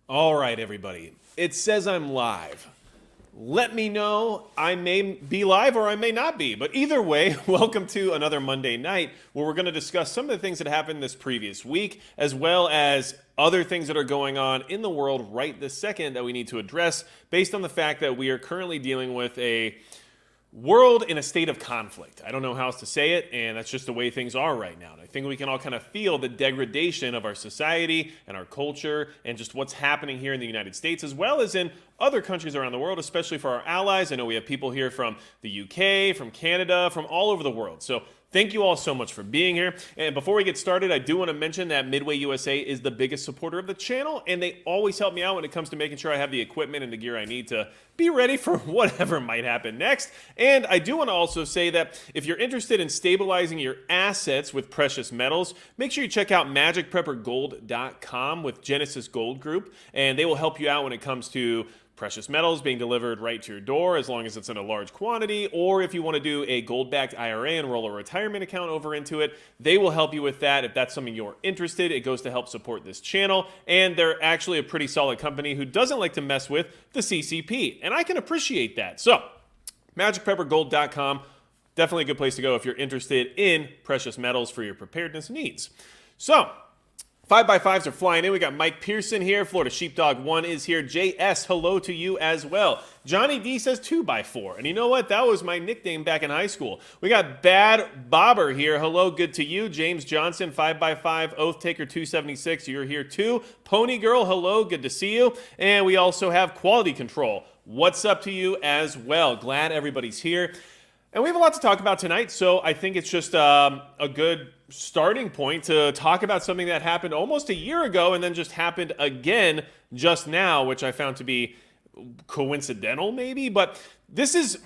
All right, everybody. It says I'm live. Let me know. I may be live or I may not be. But either way, welcome to another Monday night where we're going to discuss some of the things that happened this previous week, as well as other things that are going on in the world right this second that we need to address based on the fact that we are currently dealing with a world in a state of conflict. I don't know how else to say it, and that's just the way things are right now. And I think we can all kind of feel the degradation of our society and our culture and just what's happening here in the United States, as well as in other countries around the world, especially for our allies. I know we have people here from the UK, from Canada, from all over the world. So thank you all so much for being here. And before we get started, I do want to mention that Midway USA is the biggest supporter of the channel, and they always help me out when it comes to making sure I have the equipment and the gear I need to be ready for whatever might happen next. And I do want to also say that if you're interested in stabilizing your assets with precious metals, make sure you check out magicpreppergold.com with Genesis Gold Group, and they will help you out when it comes to precious metals being delivered right to your door as long as it's in a large quantity, or if you want to do a gold-backed IRA and roll a retirement account over into it, they will help you with that. If that's something you're interested, it goes to help support this channel, and they're actually a pretty solid company who doesn't like to mess with the CCP, and I can appreciate that. So, magicpreppergold.com, definitely a good place to go if you're interested in precious metals for your preparedness needs. So, 5x5s are flying in. We got Mike Pearson here. Florida Sheepdog 1 is here. JS, hello to you as well. Johnny D says 2x4. And you know what? That was my nickname back in high school. We got Bad Bobber here. Hello, good to you. James Johnson, 5x5. Oath Taker 276, you're here too. Pony Girl, hello, good to see you. And we also have Quality Control. What's up to you as well? Glad everybody's here. And we have a lot to talk about tonight, so I think it's just a good starting point to talk about something that happened almost a year ago and then just happened again just now, which I found to be coincidental maybe. But this is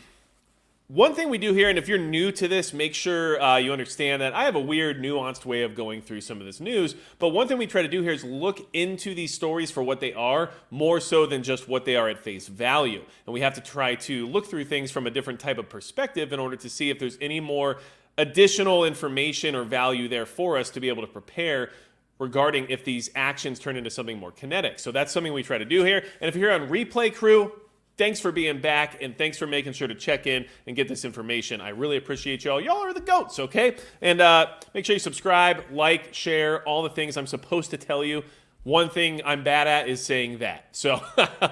one thing we do here, and if you're new to this, make sure you understand that I have a weird, nuanced way of going through some of this news. But one thing we try to do here is look into these stories for what they are, more so than just what they are at face value. And we have to try to look through things from a different type of perspective in order to see if there's any more additional information or value there for us to be able to prepare regarding if these actions turn into something more kinetic. So that's something we try to do here. And if you're here on Replay Crew, thanks for being back, and thanks for making sure to check in and get this information. I really appreciate y'all. Y'all are the GOATs, okay? And make sure you subscribe, like, share, all the things I'm supposed to tell you. One thing I'm bad at is saying that. So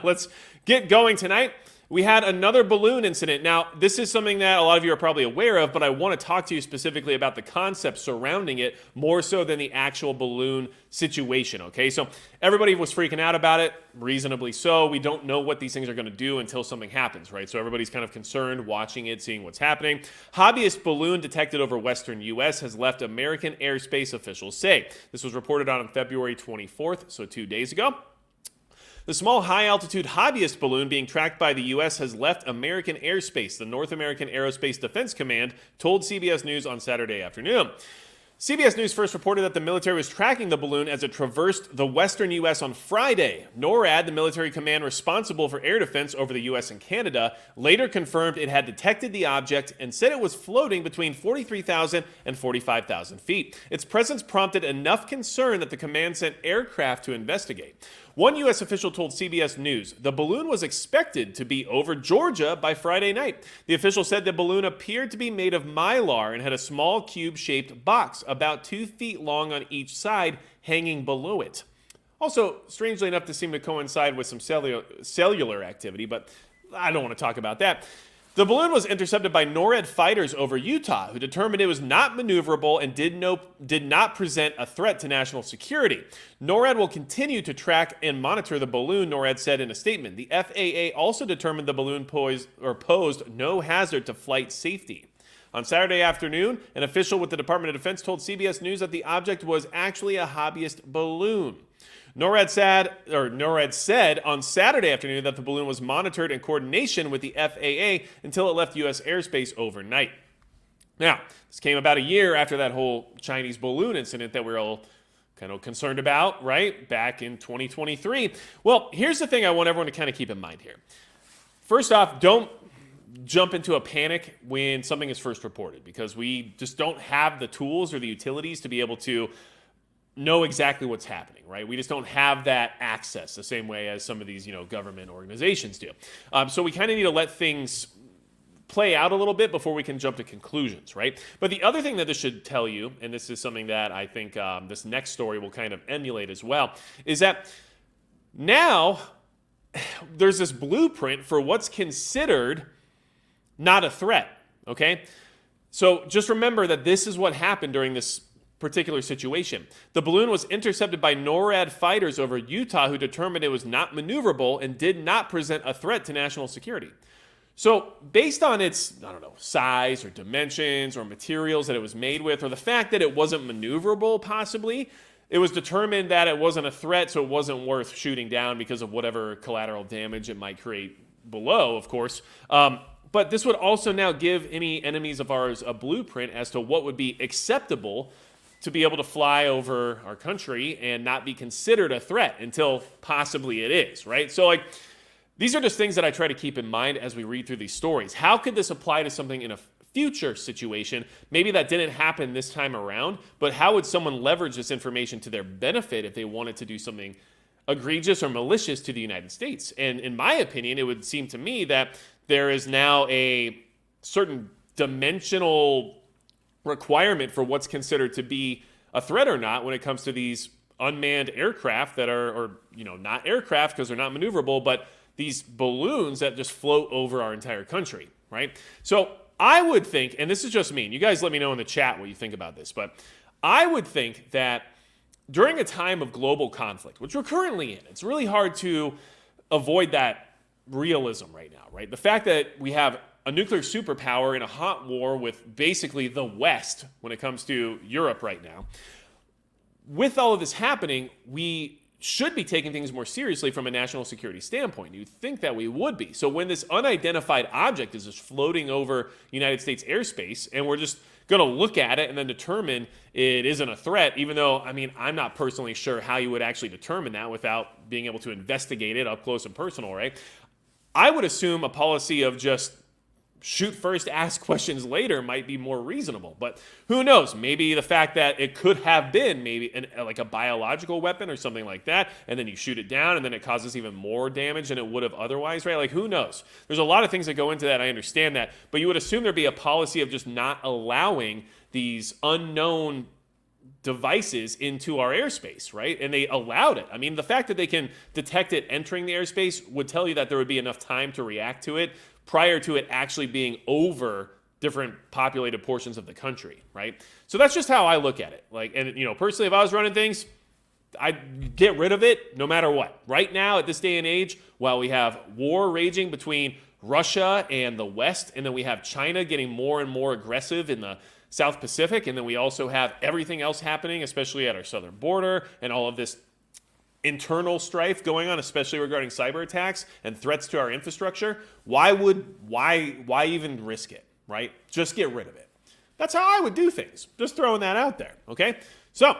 let's get going tonight. We had another balloon incident. Now, this is something that a lot of you are probably aware of, but I want to talk to you specifically about the concept surrounding it, more so than the actual balloon situation, okay? So everybody was freaking out about it, reasonably so. We don't know what these things are going to do until something happens, right? So everybody's kind of concerned, watching it, seeing what's happening. Hobbyist balloon detected over western U.S. has left American airspace, officials say. This was reported on February 24th, so 2 days ago. The small high-altitude hobbyist balloon being tracked by the U.S. has left American airspace, the North American Aerospace Defense Command told CBS News on Saturday afternoon. CBS News first reported that the military was tracking the balloon as it traversed the western U.S. on Friday. NORAD, the military command responsible for air defense over the U.S. and Canada, later confirmed it had detected the object and said it was floating between 43,000 and 45,000 feet. Its presence prompted enough concern that the command sent aircraft to investigate. One U.S. official told CBS News the balloon was expected to be over Georgia by Friday night. The official said the balloon appeared to be made of mylar and had a small cube-shaped box about 2 feet long on each side hanging below it. Also, strangely enough, this seemed to coincide with some cellular activity, but I don't want to talk about that. The balloon was intercepted by NORAD fighters over Utah, who determined it was not maneuverable and did not present a threat to national security. NORAD will continue to track and monitor the balloon, NORAD said in a statement. The FAA also determined the balloon posed no hazard to flight safety. On Saturday afternoon, an official with the Department of Defense told CBS News that the object was actually a hobbyist balloon. NORAD said on Saturday afternoon that the balloon was monitored in coordination with the FAA until it left U.S. airspace overnight. Now, this came about a year after that whole Chinese balloon incident that we're all kind of concerned about, right? Back in 2023. Well, here's the thing I want everyone to kind of keep in mind here. First off, don't jump into a panic when something is first reported, because we just don't have the tools or the utilities to be able to know exactly what's happening, right? We just don't have that access the same way as some of these, government organizations do. So we kind of need to let things play out a little bit before we can jump to conclusions, right? But the other thing that this should tell you, and this is something that I think this next story will kind of emulate as well, is that now there's this blueprint for what's considered not a threat, okay? So just remember that this is what happened during this particular situation. The balloon was intercepted by NORAD fighters over Utah who determined it was not maneuverable and did not present a threat to national security. So based on its, size or dimensions or materials that it was made with, or the fact that it wasn't maneuverable possibly, it was determined that it wasn't a threat, so it wasn't worth shooting down because of whatever collateral damage it might create below, of course. But this would also now give any enemies of ours a blueprint as to what would be acceptable to be able to fly over our country and not be considered a threat until possibly it is, right? So these are just things that I try to keep in mind as we read through these stories. How could this apply to something in a future situation? Maybe that didn't happen this time around, but how would someone leverage this information to their benefit if they wanted to do something egregious or malicious to the United States? And in my opinion, it would seem to me that there is now a certain dimensional requirement for what's considered to be a threat or not when it comes to these unmanned aircraft that are, or not aircraft because they're not maneuverable, but these balloons that just float over our entire country, right? So I would think, and this is just me, and you guys let me know in the chat what you think about this, but I would think that during a time of global conflict, which we're currently in, it's really hard to avoid that realism right now, right? The fact that we have a nuclear superpower in a hot war with basically the West when it comes to Europe right now. With all of this happening, we should be taking things more seriously from a national security standpoint. You'd think that we would be. So when this unidentified object is just floating over United States airspace and we're just going to look at it and then determine it isn't a threat, even though, I'm not personally sure how you would actually determine that without being able to investigate it up close and personal, right? I would assume a policy of just shoot first, ask questions later might be more reasonable. But who knows? Maybe the fact that it could have been maybe like a biological weapon or something like that, and then you shoot it down and then it causes even more damage than it would have otherwise, right? Like, who knows? There's a lot of things that go into that. I understand that. But you would assume there'd be a policy of just not allowing these unknown devices into our airspace, right? And they allowed it. The fact that they can detect it entering the airspace would tell you that there would be enough time to react to it prior to it actually being over different populated portions of the country, right? So that's just how I look at it. Personally, if I was running things, I'd get rid of it no matter what. Right now, at this day and age, while we have war raging between Russia and the West, and then we have China getting more and more aggressive in the South Pacific, and then we also have everything else happening, especially at our southern border, and all of this internal strife going on, especially regarding cyber attacks and threats to our infrastructure. Why even risk it, right? Just get rid of it. That's how I would do things. Just throwing that out there, okay? So,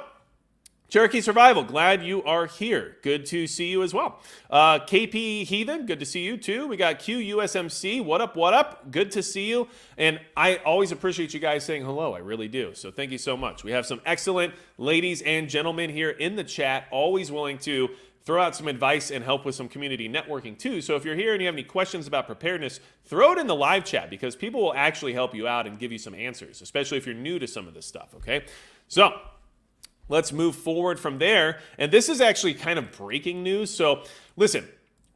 Cherokee Survival, glad you are here. Good to see you as well. KP Heathen, good to see you too. We got QUSMC, what up, what up? Good to see you. And I always appreciate you guys saying hello. I really do. So thank you so much. We have some excellent ladies and gentlemen here in the chat, always willing to throw out some advice and help with some community networking too. So if you're here and you have any questions about preparedness, throw it in the live chat because people will actually help you out and give you some answers, especially if you're new to some of this stuff, okay? So, let's move forward from there. And this is actually kind of breaking news. So listen,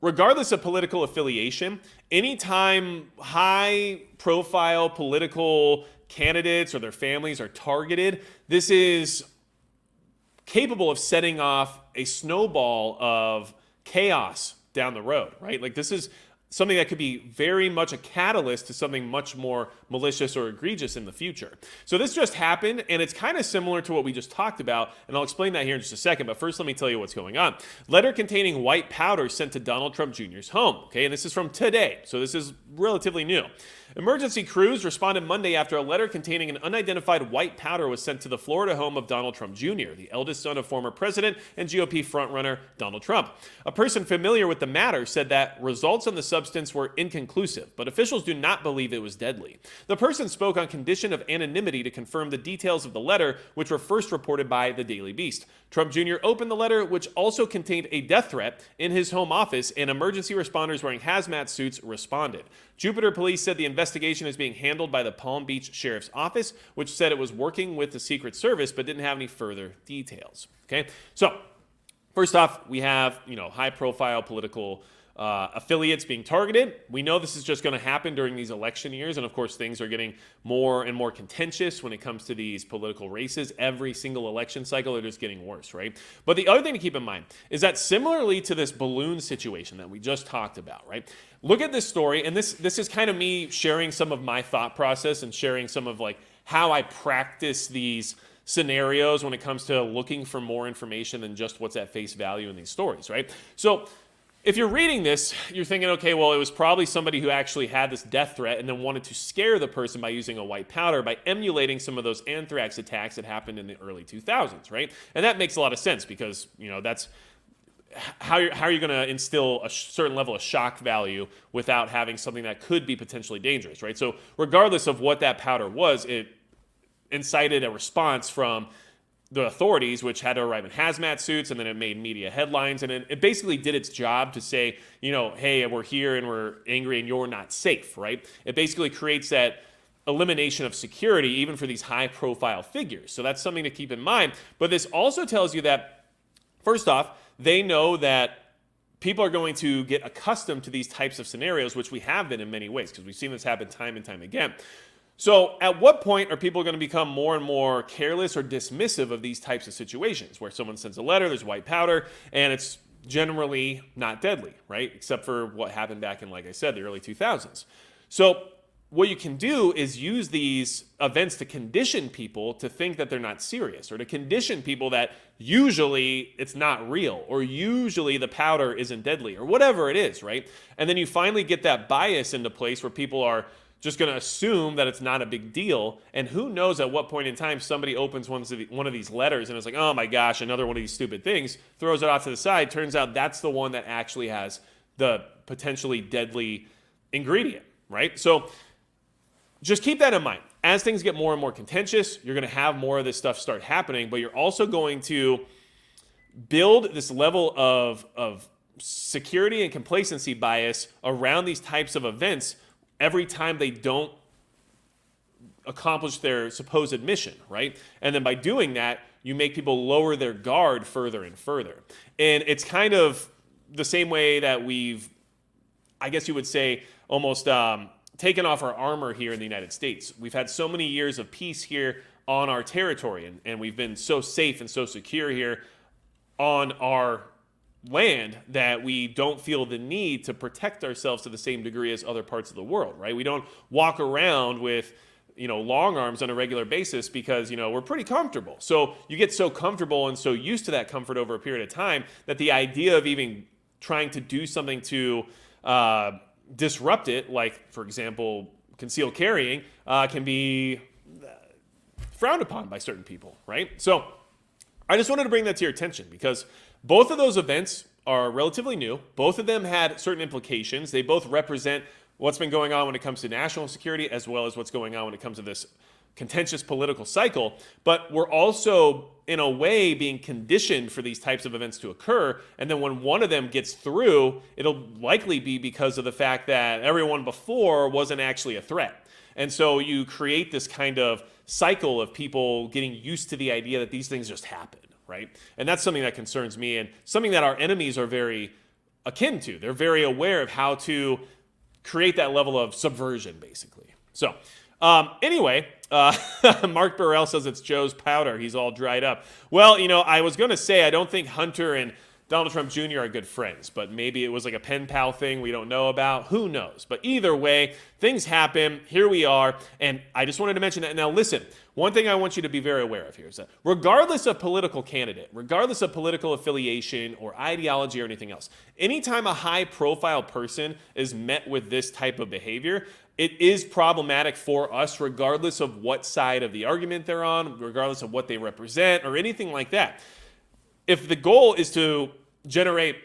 regardless of political affiliation, anytime high-profile political candidates or their families are targeted, this is capable of setting off a snowball of chaos down the road, right? Like, this is something that could be very much a catalyst to something much more malicious or egregious in the future. So this just happened, and it's kind of similar to what we just talked about, and I'll explain that here in just a second, but first let me tell you what's going on. Letter containing white powder sent to Donald Trump Jr.'s home, okay, and this is from today, so this is relatively new. Emergency crews responded Monday after a letter containing an unidentified white powder was sent to the Florida home of Donald Trump Jr., the eldest son of former president and GOP frontrunner Donald Trump. A person familiar with the matter said that results on the substance were inconclusive, but officials do not believe it was deadly. The person spoke on condition of anonymity to confirm the details of the letter, which were first reported by the Daily Beast. Trump Jr. opened the letter, which also contained a death threat, in his home office, and emergency responders wearing hazmat suits responded. Jupiter police said the investigation is being handled by the Palm Beach Sheriff's Office, which said it was working with the Secret Service but didn't have any further details. Okay, so first off, we have high-profile political affiliates being targeted. We know this is just going to happen during these election years, and of course things are getting more and more contentious when it comes to these political races. Every single election cycle, they're just getting worse, right? But the other thing to keep in mind is that similarly to this balloon situation that we just talked about, right? Look at this story, and this is kind of me sharing some of my thought process and sharing some of how I practice these scenarios when it comes to looking for more information than just what's at face value in these stories, right? So if you're reading this, you're thinking, okay, well, it was probably somebody who actually had this death threat and then wanted to scare the person by using a white powder, by emulating some of those anthrax attacks that happened in the early 2000s, right? And that makes a lot of sense because, that's how are you going to instill a certain level of shock value without having something that could be potentially dangerous, right? So regardless of what that powder was, it incited a response from the authorities, which had to arrive in hazmat suits, and then it made media headlines, and it basically did its job to say, hey, we're here and we're angry and you're not safe, right? It basically creates that elimination of security even for these high-profile figures. So that's something to keep in mind. But this also tells you that, first off, they know that people are going to get accustomed to these types of scenarios, which we have been in many ways, because we've seen this happen time and time again. So at what point are people going to become more and more careless or dismissive of these types of situations where someone sends a letter, there's white powder, and it's generally not deadly, right? Except for what happened back in, like I said, the early 2000s. So what you can do is use these events to condition people to think that they're not serious, or to condition people that usually it's not real, or usually the powder isn't deadly, or whatever it is, right? And then you finally get that bias into place where people are just going to assume that it's not a big deal. And who knows at what point in time somebody opens one of these letters and is like, oh my gosh, another one of these stupid things, throws it off to the side. Turns out that's the one that actually has the potentially deadly ingredient, right? So just keep that in mind. As things get more and more contentious, you're going to have more of this stuff start happening, but you're also going to build this level of security and complacency bias around these types of events every time they don't accomplish their supposed mission, right? And then by doing that, you make people lower their guard further and further. And it's kind of the same way that we've, I guess you would say, almost taken off our armor here in the United States. We've had so many years of peace here on our territory, and we've been so safe and so secure here on our land that we don't feel the need to protect ourselves to the same degree as other parts of the world, right? We don't walk around with, long arms on a regular basis because, we're pretty comfortable. So you get so comfortable and so used to that comfort over a period of time that the idea of even trying to do something to disrupt it, like, for example, concealed carrying, can be frowned upon by certain people, right? So I just wanted to bring that to your attention because both of those events are relatively new. Both of them had certain implications. They both represent what's been going on when it comes to national security as well as what's going on when it comes to this contentious political cycle. But we're also, in a way, being conditioned for these types of events to occur. And then when one of them gets through, it'll likely be because of the fact that everyone before wasn't actually a threat. And so you create this kind of cycle of people getting used to the idea that these things just happen. Right? And that's something that concerns me and something that our enemies are very akin to. They're very aware of how to create that level of subversion, basically. So anyway, Mark Burrell says it's Joe's powder. He's all dried up. Well, I was going to say I don't think Hunter and Donald Trump Jr. are good friends, but maybe it was like a pen pal thing we don't know about. Who knows? But either way, things happen. Here we are. And I just wanted to mention that. Now, listen, one thing I want you to be very aware of here is that regardless of political candidate, regardless of political affiliation or ideology or anything else, anytime a high-profile person is met with this type of behavior, it is problematic for us regardless of what side of the argument they're on, regardless of what they represent or anything like that. If the goal is to generate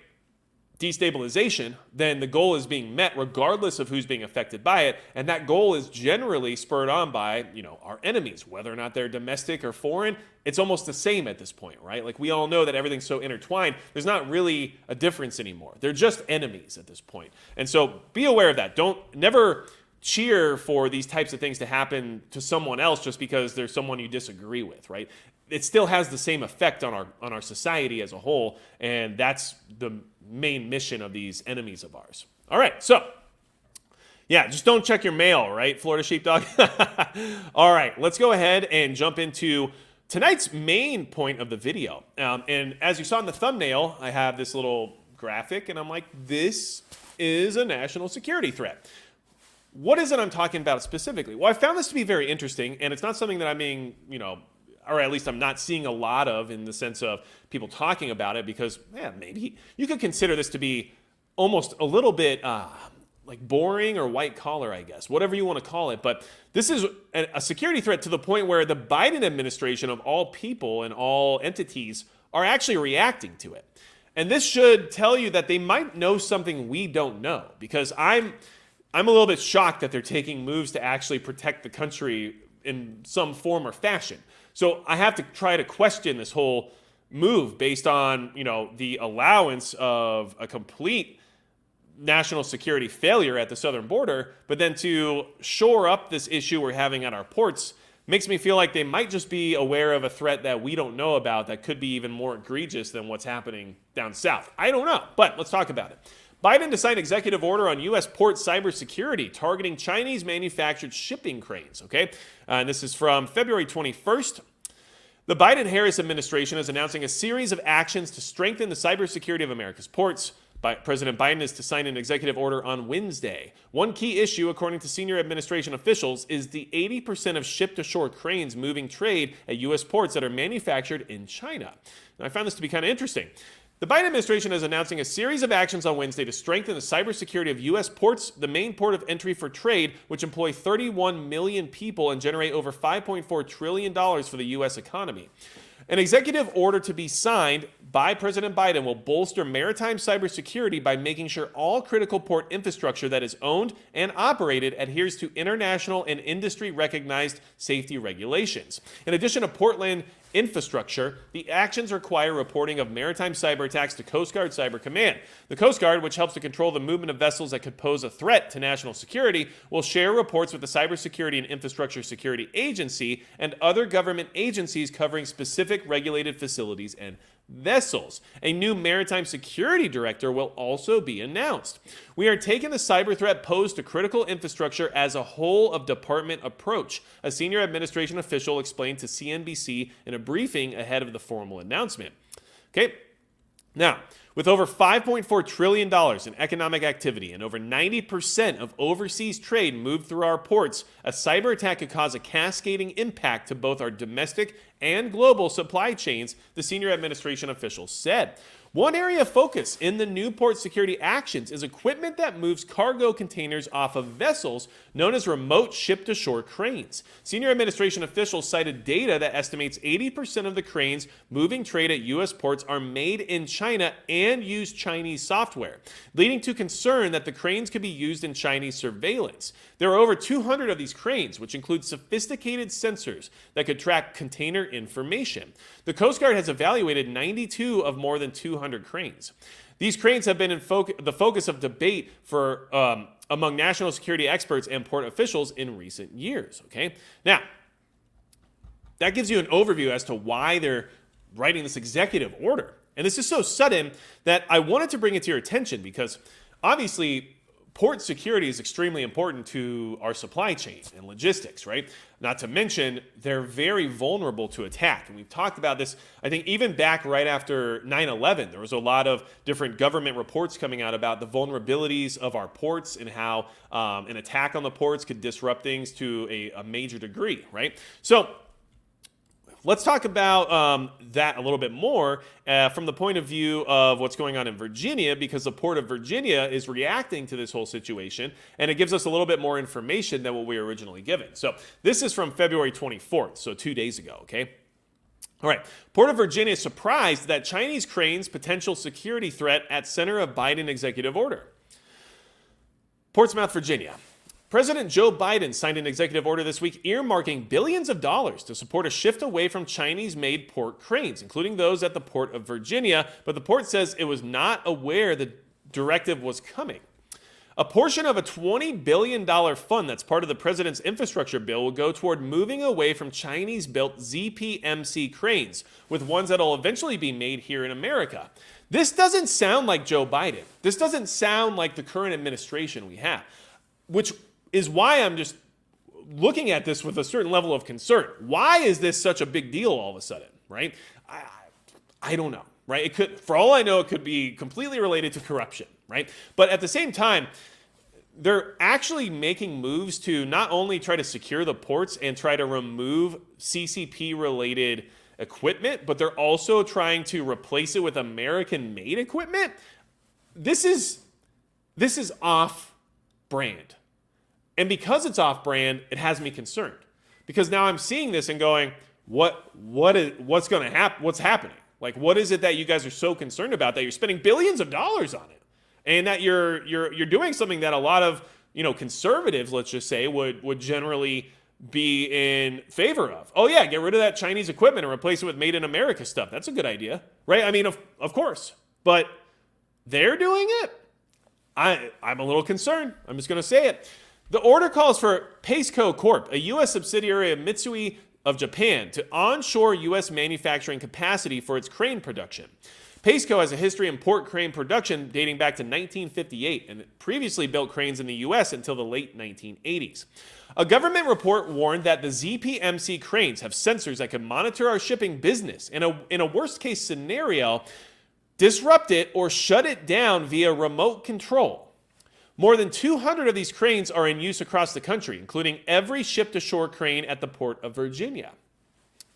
destabilization, then the goal is being met regardless of who's being affected by it. And that goal is generally spurred on by, our enemies, whether or not they're domestic or foreign. It's almost the same at this point, right? Like we all know that everything's so intertwined. There's not really a difference anymore. They're just enemies at this point. And so be aware of that. Never cheer for these types of things to happen to someone else just because there's someone you disagree with, right? It still has the same effect on our society as a whole, and that's the main mission of these enemies of ours. All right, so yeah, just don't check your mail, right, Florida Sheepdog? All right, let's go ahead and jump into tonight's main point of the video. And as you saw in the thumbnail, I have this little graphic, and I'm like, this is a national security threat. What is it I'm talking about specifically? Well, I found this to be very interesting, and it's not something that I'm being, or at least I'm not seeing a lot of in the sense of people talking about it because, maybe you could consider this to be almost a little bit like boring or white collar, I guess, whatever you want to call it. But this is a security threat to the point where the Biden administration of all people and all entities are actually reacting to it. And this should tell you that they might know something we don't know, because I'm a little bit shocked that they're taking moves to actually protect the country in some form or fashion. So I have to try to question this whole move based on, the allowance of a complete national security failure at the southern border, but then to shore up this issue we're having at our ports makes me feel like they might just be aware of a threat that we don't know about that could be even more egregious than what's happening down south. I don't know, but let's talk about it. Biden to sign executive order on U.S. port cybersecurity targeting Chinese manufactured shipping cranes, okay? And this is from February 21st. The Biden-Harris administration is announcing a series of actions to strengthen the cybersecurity of America's ports. President Biden is to sign an executive order on Wednesday. One key issue, according to senior administration officials, is the 80% of ship-to-shore cranes moving trade at U.S. ports that are manufactured in China. Now, I found this to be kind of interesting. The Biden administration is announcing a series of actions on Wednesday to strengthen the cybersecurity of U.S. ports, the main port of entry for trade, which employ 31 million people and generate over $5.4 trillion for the U.S. economy. An executive order to be signed by President Biden will bolster maritime cybersecurity by making sure all critical port infrastructure that is owned and operated adheres to international and industry-recognized safety regulations. In addition to Portland infrastructure, the actions require reporting of maritime cyber attacks to Coast Guard Cyber Command. The Coast Guard, which helps to control the movement of vessels that could pose a threat to national security, will share reports with the Cybersecurity and Infrastructure Security Agency and other government agencies covering specific regulated facilities and vessels. A new maritime security director will also be announced. We are taking the cyber threat posed to critical infrastructure as a whole of department approach, a senior administration official explained to CNBC in a briefing ahead of the formal announcement. Okay, now, with over $5.4 trillion in economic activity and over 90% of overseas trade moved through our ports, a cyber attack could cause a cascading impact to both our domestic and global supply chains, the senior administration officials said. One area of focus in the new port security actions is equipment that moves cargo containers off of vessels known as remote ship-to-shore cranes. Senior administration officials cited data that estimates 80% of the cranes moving trade at U.S. ports are made in China and use Chinese software, leading to concern that the cranes could be used in Chinese surveillance. There are over 200 of these cranes, which include sophisticated sensors that could track container information. The Coast Guard has evaluated 92 of more than 200 cranes. These cranes have been in the focus of debate for among national security experts and port officials in recent years. Okay, now that gives you an overview as to why they're writing this executive order, and this is so sudden that I wanted to bring it to your attention because obviously port security is extremely important to our supply chain and logistics, right? Not to mention, they're very vulnerable to attack. And we've talked about this, I think, even back right after 9/11. There was a lot of different government reports coming out about the vulnerabilities of our ports and how an attack on the ports could disrupt things to a major degree, right? So let's talk about that a little bit more from the point of view of what's going on in Virginia, because the Port of Virginia is reacting to this whole situation, and it gives us a little bit more information than what we were originally given. So this is from February 24th, so 2 days ago, okay? All right. Port of Virginia is surprised that Chinese cranes potential security threat at center of Biden executive order. Portsmouth, Virginia. President Joe Biden signed an executive order this week earmarking billions of dollars to support a shift away from Chinese-made port cranes, including those at the Port of Virginia, but the port says it was not aware the directive was coming. A portion of a $20 billion fund that's part of the president's infrastructure bill will go toward moving away from Chinese-built ZPMC cranes, with ones that will eventually be made here in America. This doesn't sound like Joe Biden. This doesn't sound like the current administration we have, which is why I'm just looking at this with a certain level of concern. Why is this such a big deal all of a sudden, right? I don't know, right? It could, for all I know, it could be completely related to corruption, right? But at the same time, they're actually making moves to not only try to secure the ports and try to remove CCP-related equipment, but they're also trying to replace it with American-made equipment. This is off-brand. And because it's off-brand, it has me concerned. Because now I'm seeing this and going, what's going to happen? What's happening? Like, what is it that you guys are so concerned about that you're spending billions of dollars on it, and that you're doing something that a lot of conservatives, let's just say, would generally be in favor of? Oh yeah, get rid of that Chinese equipment and replace it with made in America stuff. That's a good idea, right? I mean, of course, but they're doing it. I'm a little concerned. I'm just going to say it. The order calls for Paceco Corp, a U.S. subsidiary of Mitsui of Japan, to onshore U.S. manufacturing capacity for its crane production. Paceco has a history in port crane production dating back to 1958 and it previously built cranes in the U.S. until the late 1980s. A government report warned that the ZPMC cranes have sensors that can monitor our shipping business and, in a worst-case scenario, disrupt it or shut it down via remote control. More than 200 of these cranes are in use across the country, including every ship-to-shore crane at the Port of Virginia.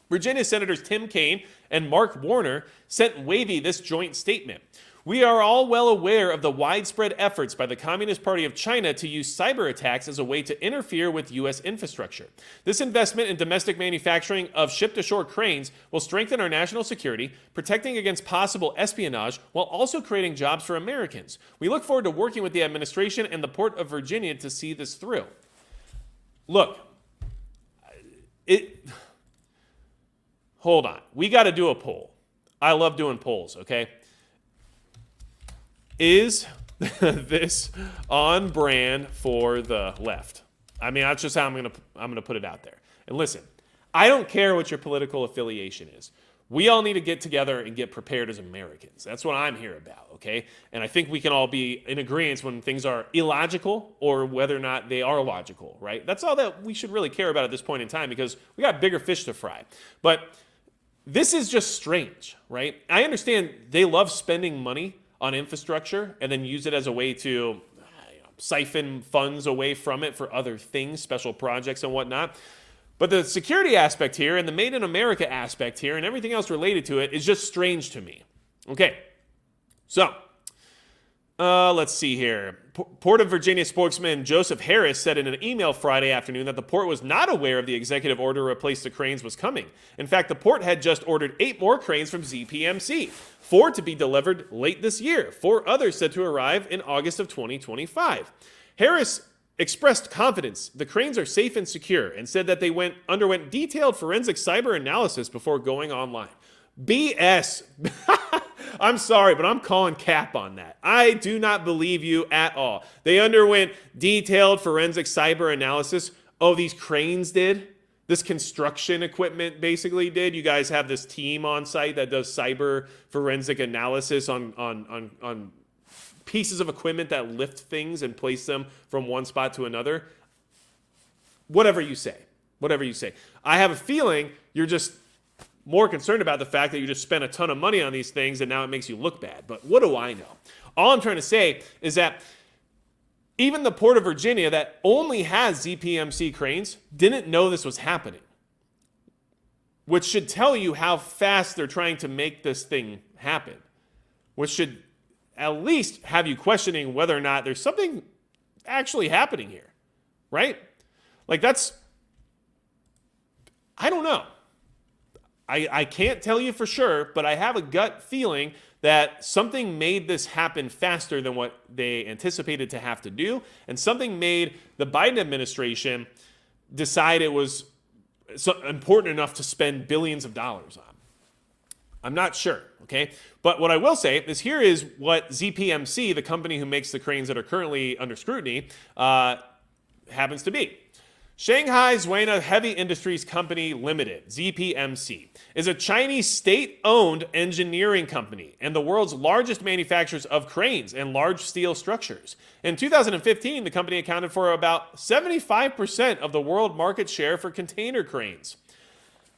Virginia Senators Tim Kaine and Mark Warner sent Wavy this joint statement. We are all well aware of the widespread efforts by the Communist Party of China to use cyber attacks as a way to interfere with U.S. infrastructure. This investment in domestic manufacturing of ship-to-shore cranes will strengthen our national security, protecting against possible espionage while also creating jobs for Americans. We look forward to working with the administration and the Port of Virginia to see this through. Look, hold on. We got to do a poll. I love doing polls, okay? Is this on brand for the left? I mean, that's just how I'm gonna put it out there. And listen, I don't care what your political affiliation is. We all need to get together and get prepared as Americans. That's what I'm here about, okay? And I think we can all be in agreement when things are illogical or whether or not they are logical, right? That's all that we should really care about at this point in time because we got bigger fish to fry. But this is just strange, right? I understand they love spending money on infrastructure and then use it as a way to siphon funds away from it for other things, special projects and whatnot. But the security aspect here and the Made in America aspect here and everything else related to it is just strange to me. Okay, so let's see here. Port of Virginia spokesman Joseph Harris said in an email Friday afternoon that the port was not aware of the executive order to replace the cranes was coming. In fact, the port had just ordered 8 more cranes from ZPMC, 4 to be delivered late this year, 4 others said to arrive in August of 2025. Harris expressed confidence the cranes are safe and secure and said that they underwent detailed forensic cyber analysis before going online. BS. I'm sorry, but I'm calling cap on that. I do not believe you at all. They underwent detailed forensic cyber analysis. Oh, these cranes did? This construction equipment basically did? You guys have this team on site that does cyber forensic analysis on pieces of equipment that lift things and place them from one spot to another? Whatever you say. Whatever you say. I have a feeling you're just more concerned about the fact that you just spent a ton of money on these things and now it makes you look bad. But what do I know? All I'm trying to say is that even the Port of Virginia that only has ZPMC cranes didn't know this was happening, which should tell you how fast they're trying to make this thing happen, which should at least have you questioning whether or not there's something actually happening here, right? Like I don't know. I can't tell you for sure, but I have a gut feeling that something made this happen faster than what they anticipated to have to do, and something made the Biden administration decide it was important enough to spend billions of dollars on. I'm not sure, okay? But what I will say is here is what ZPMC, the company who makes the cranes that are currently under scrutiny, happens to be. Shanghai Zhuina Heavy Industries Company Limited, ZPMC, is a Chinese state-owned engineering company and the world's largest manufacturers of cranes and large steel structures. In 2015, the company accounted for about 75% of the world market share for container cranes.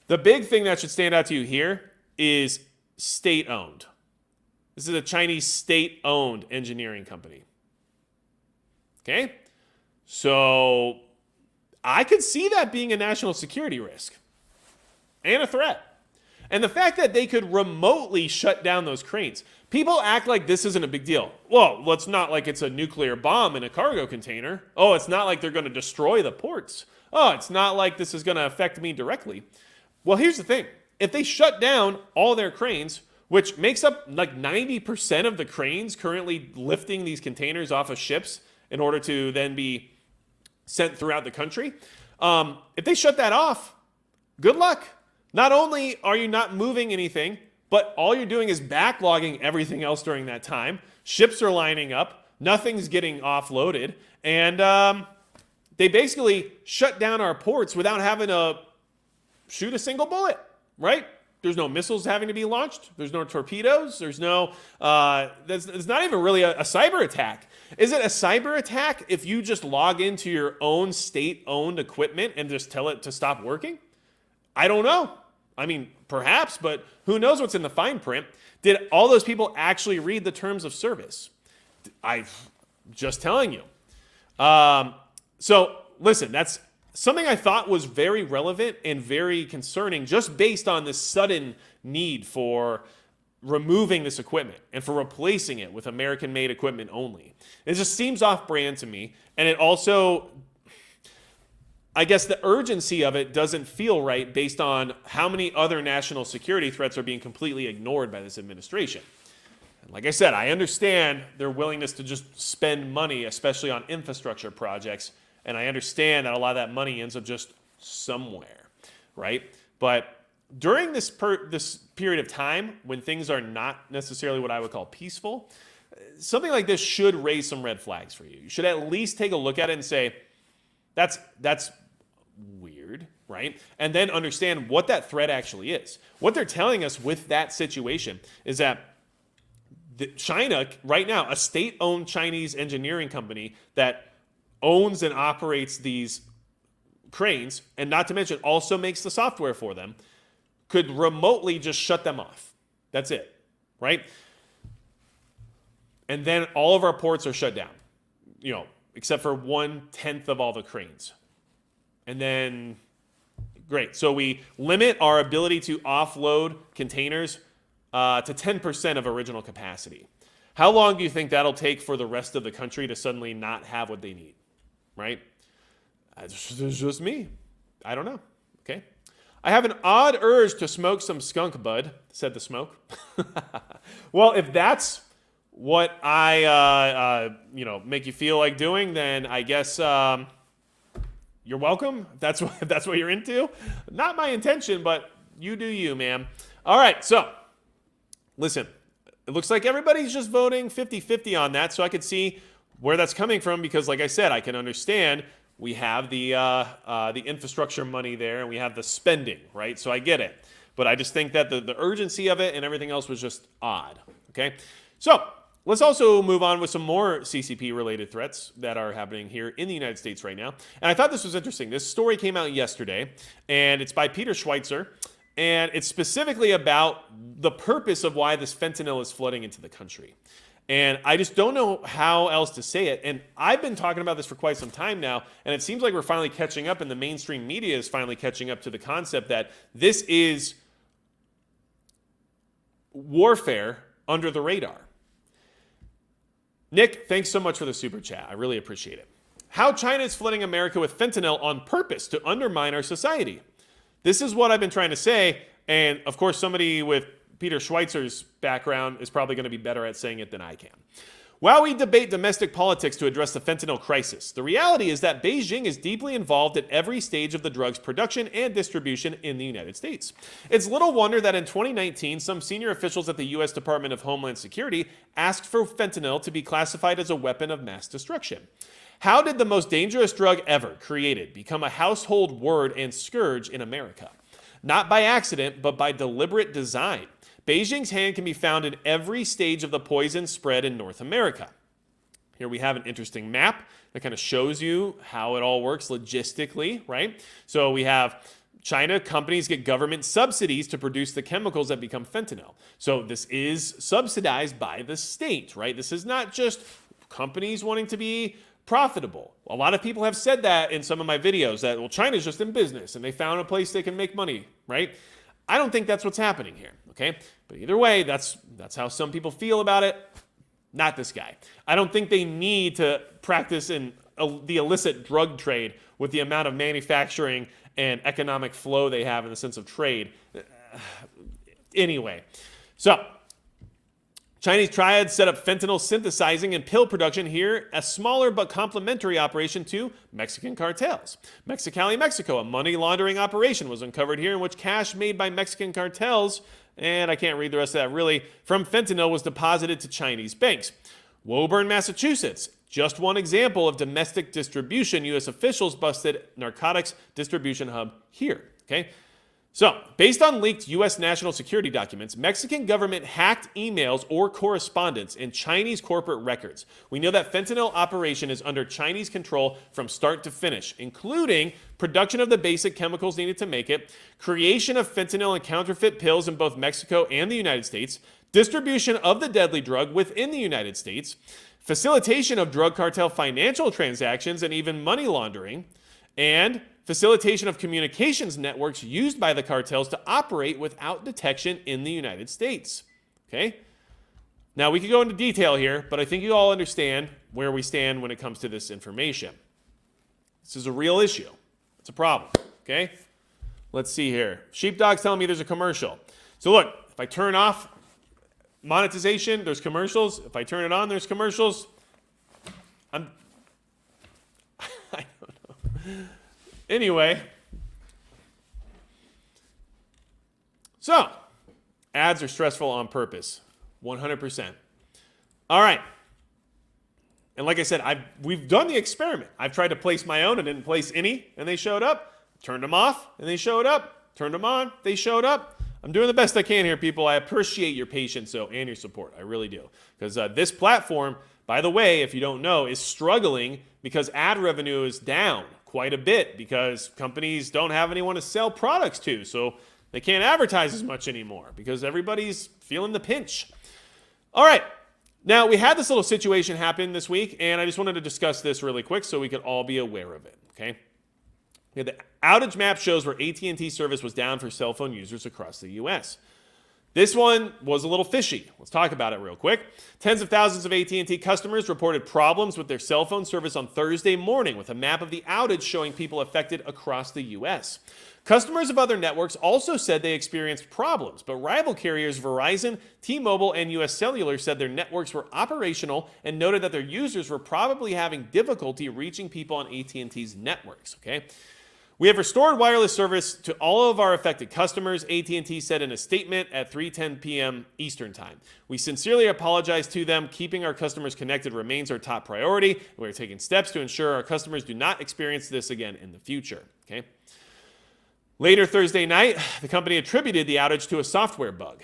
The big thing that should stand out to you here is state-owned. This is a Chinese state-owned engineering company. Okay? So I could see that being a national security risk and a threat. And the fact that they could remotely shut down those cranes. People act like this isn't a big deal. Well, it's not like it's a nuclear bomb in a cargo container. Oh, it's not like they're going to destroy the ports. Oh, it's not like this is going to affect me directly. Well, here's the thing. If they shut down all their cranes, which makes up like 90% of the cranes currently lifting these containers off of ships in order to then be sent throughout the country. If they shut that off, good luck. Not only are you not moving anything, but all you're doing is backlogging everything else during that time. Ships are lining up. Nothing's getting offloaded. And they basically shut down our ports without having to shoot a single bullet, right? There's no missiles having to be launched. There's no torpedoes. There's no, there's not even really a cyber attack. Is it a cyber attack if you just log into your own state-owned equipment and just tell it to stop working? I don't know. I mean, perhaps, but who knows what's in the fine print? Did all those people actually read the terms of service? I'm just telling you. So listen, that's something I thought was very relevant and very concerning just based on this sudden need for removing this equipment and for replacing it with American-made equipment only. It just seems off-brand to me, and it also, I guess the urgency of it doesn't feel right based on how many other national security threats are being completely ignored by this administration. And like I said, I understand their willingness to just spend money, especially on infrastructure projects, and I understand that a lot of that money ends up just somewhere, right? But during this period of time when things are not necessarily what I would call peaceful, something like this should raise some red flags for you. You should at least take a look at it and say, that's weird, right? And then understand what that threat actually is. What they're telling us with that situation is that China, right now, a state-owned Chinese engineering company that owns and operates these cranes, and not to mention also makes the software for them, could remotely just shut them off. That's it, right? And then all of our ports are shut down, except for 1/10 of all the cranes. And then, great. So we limit our ability to offload containers to 10% of original capacity. How long do you think that'll take for the rest of the country to suddenly not have what they need, right? It's just me. I don't know, okay? I have an odd urge to smoke some skunk bud, said the smoke. Well, if that's what I, make you feel like doing, then I guess you're welcome. If that's what you're into. Not my intention, but you do you, man. All right, so listen, it looks like everybody's just voting 50-50 on that, so I could see where that's coming from because, like I said, I can understand we have the infrastructure money there and we have the spending, right? So I get it. But I just think that the urgency of it and everything else was just odd, okay? So let's also move on with some more CCP-related threats that are happening here in the United States right now. And I thought this was interesting. This story came out yesterday, and it's by Peter Schweitzer, and it's specifically about the purpose of why this fentanyl is flooding into the country. And I just don't know how else to say it. And I've been talking about this for quite some time now, and it seems like we're finally catching up, and the mainstream media is finally catching up to the concept that this is warfare under the radar. Nick, thanks so much for the super chat. I really appreciate it. How China is flooding America with fentanyl on purpose to undermine our society. This is what I've been trying to say. And of course, somebody with Peter Schweitzer's background is probably going to be better at saying it than I can. While we debate domestic politics to address the fentanyl crisis, the reality is that Beijing is deeply involved at every stage of the drug's production and distribution in the United States. It's little wonder that in 2019, some senior officials at the U.S. Department of Homeland Security asked for fentanyl to be classified as a weapon of mass destruction. How did the most dangerous drug ever created become a household word and scourge in America? Not by accident, but by deliberate design. Beijing's hand can be found in every stage of the poison spread in North America. Here we have an interesting map that kind of shows you how it all works logistically, right? So we have China, companies get government subsidies to produce the chemicals that become fentanyl. So this is subsidized by the state, right? This is not just companies wanting to be profitable. A lot of people have said that in some of my videos that, well, China's just in business and they found a place they can make money, right? I don't think that's what's happening here, okay? But either way, that's how some people feel about it. Not this guy. I don't think they need to practice in the illicit drug trade with the amount of manufacturing and economic flow they have in the sense of trade. Anyway, so Chinese triads set up fentanyl synthesizing and pill production here, a smaller but complementary operation to Mexican cartels. Mexicali, Mexico, a money laundering operation was uncovered here in which cash made by Mexican cartels, and I can't read the rest of that really, from fentanyl was deposited to Chinese banks. Woburn, Massachusetts, just one example of domestic distribution. U.S. officials busted narcotics distribution hub here, okay? So, based on leaked U.S. national security documents, Mexican government hacked emails or correspondence and Chinese corporate records. We know that fentanyl operation is under Chinese control from start to finish, including production of the basic chemicals needed to make it, creation of fentanyl and counterfeit pills in both Mexico and the United States, distribution of the deadly drug within the United States, facilitation of drug cartel financial transactions and even money laundering, and facilitation of communications networks used by the cartels to operate without detection in the United States. Okay? Now, we could go into detail here, but I think you all understand where we stand when it comes to this information. This is a real issue. It's a problem. Okay? Let's see here. Sheepdog's telling me there's a commercial. So look, if I turn off monetization, there's commercials. If I turn it on, there's commercials. I don't know. Anyway, so ads are stressful on purpose, 100%. All right. And like I said, we've done the experiment. I've tried to place my own and didn't place any, and they showed up. Turned them off, and they showed up. Turned them on, they showed up. I'm doing the best I can here, people. I appreciate your patience, and your support. I really do. Because this platform, by the way, if you don't know, is struggling because ad revenue is down quite a bit because companies don't have anyone to sell products to. So they can't advertise as much anymore because everybody's feeling the pinch. All right. Now, we had this little situation happen this week, and I just wanted to discuss this really quick so we could all be aware of it, okay? The outage map shows where AT&T service was down for cell phone users across the U.S. This one was a little fishy. Let's talk about it real quick. Tens of thousands of AT&T customers reported problems with their cell phone service on Thursday morning, with a map of the outage showing people affected across the U.S. Customers of other networks also said they experienced problems, but rival carriers Verizon, T-Mobile, and U.S. Cellular said their networks were operational and noted that their users were probably having difficulty reaching people on AT&T's networks, okay? We have restored wireless service to all of our affected customers, AT&T said in a statement at 3:10 p.m. Eastern Time. We sincerely apologize to them. Keeping our customers connected remains our top priority. We are taking steps to ensure our customers do not experience this again in the future. Okay. Later Thursday night, the company attributed the outage to a software bug.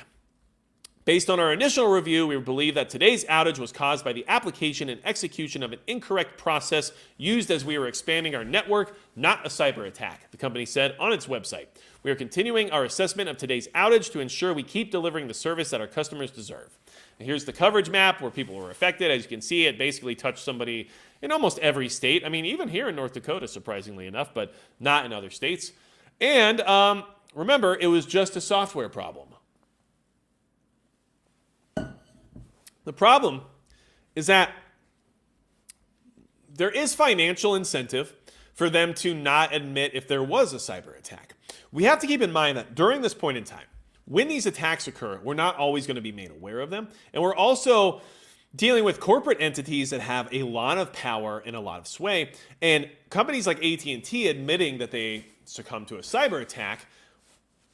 Based on our initial review, we believe that today's outage was caused by the application and execution of an incorrect process used as we were expanding our network, not a cyber attack, the company said on its website. We are continuing our assessment of today's outage to ensure we keep delivering the service that our customers deserve. And here's the coverage map where people were affected. As you can see, it basically touched somebody in almost every state. I mean, even here in North Dakota, surprisingly enough, but not in other states. And remember, it was just a software problem. The problem is that there is financial incentive for them to not admit if there was a cyber attack. We have to keep in mind that during this point in time, when these attacks occur, we're not always going to be made aware of them. And we're also dealing with corporate entities that have a lot of power and a lot of sway. And companies like AT&T admitting that they succumbed to a cyber attack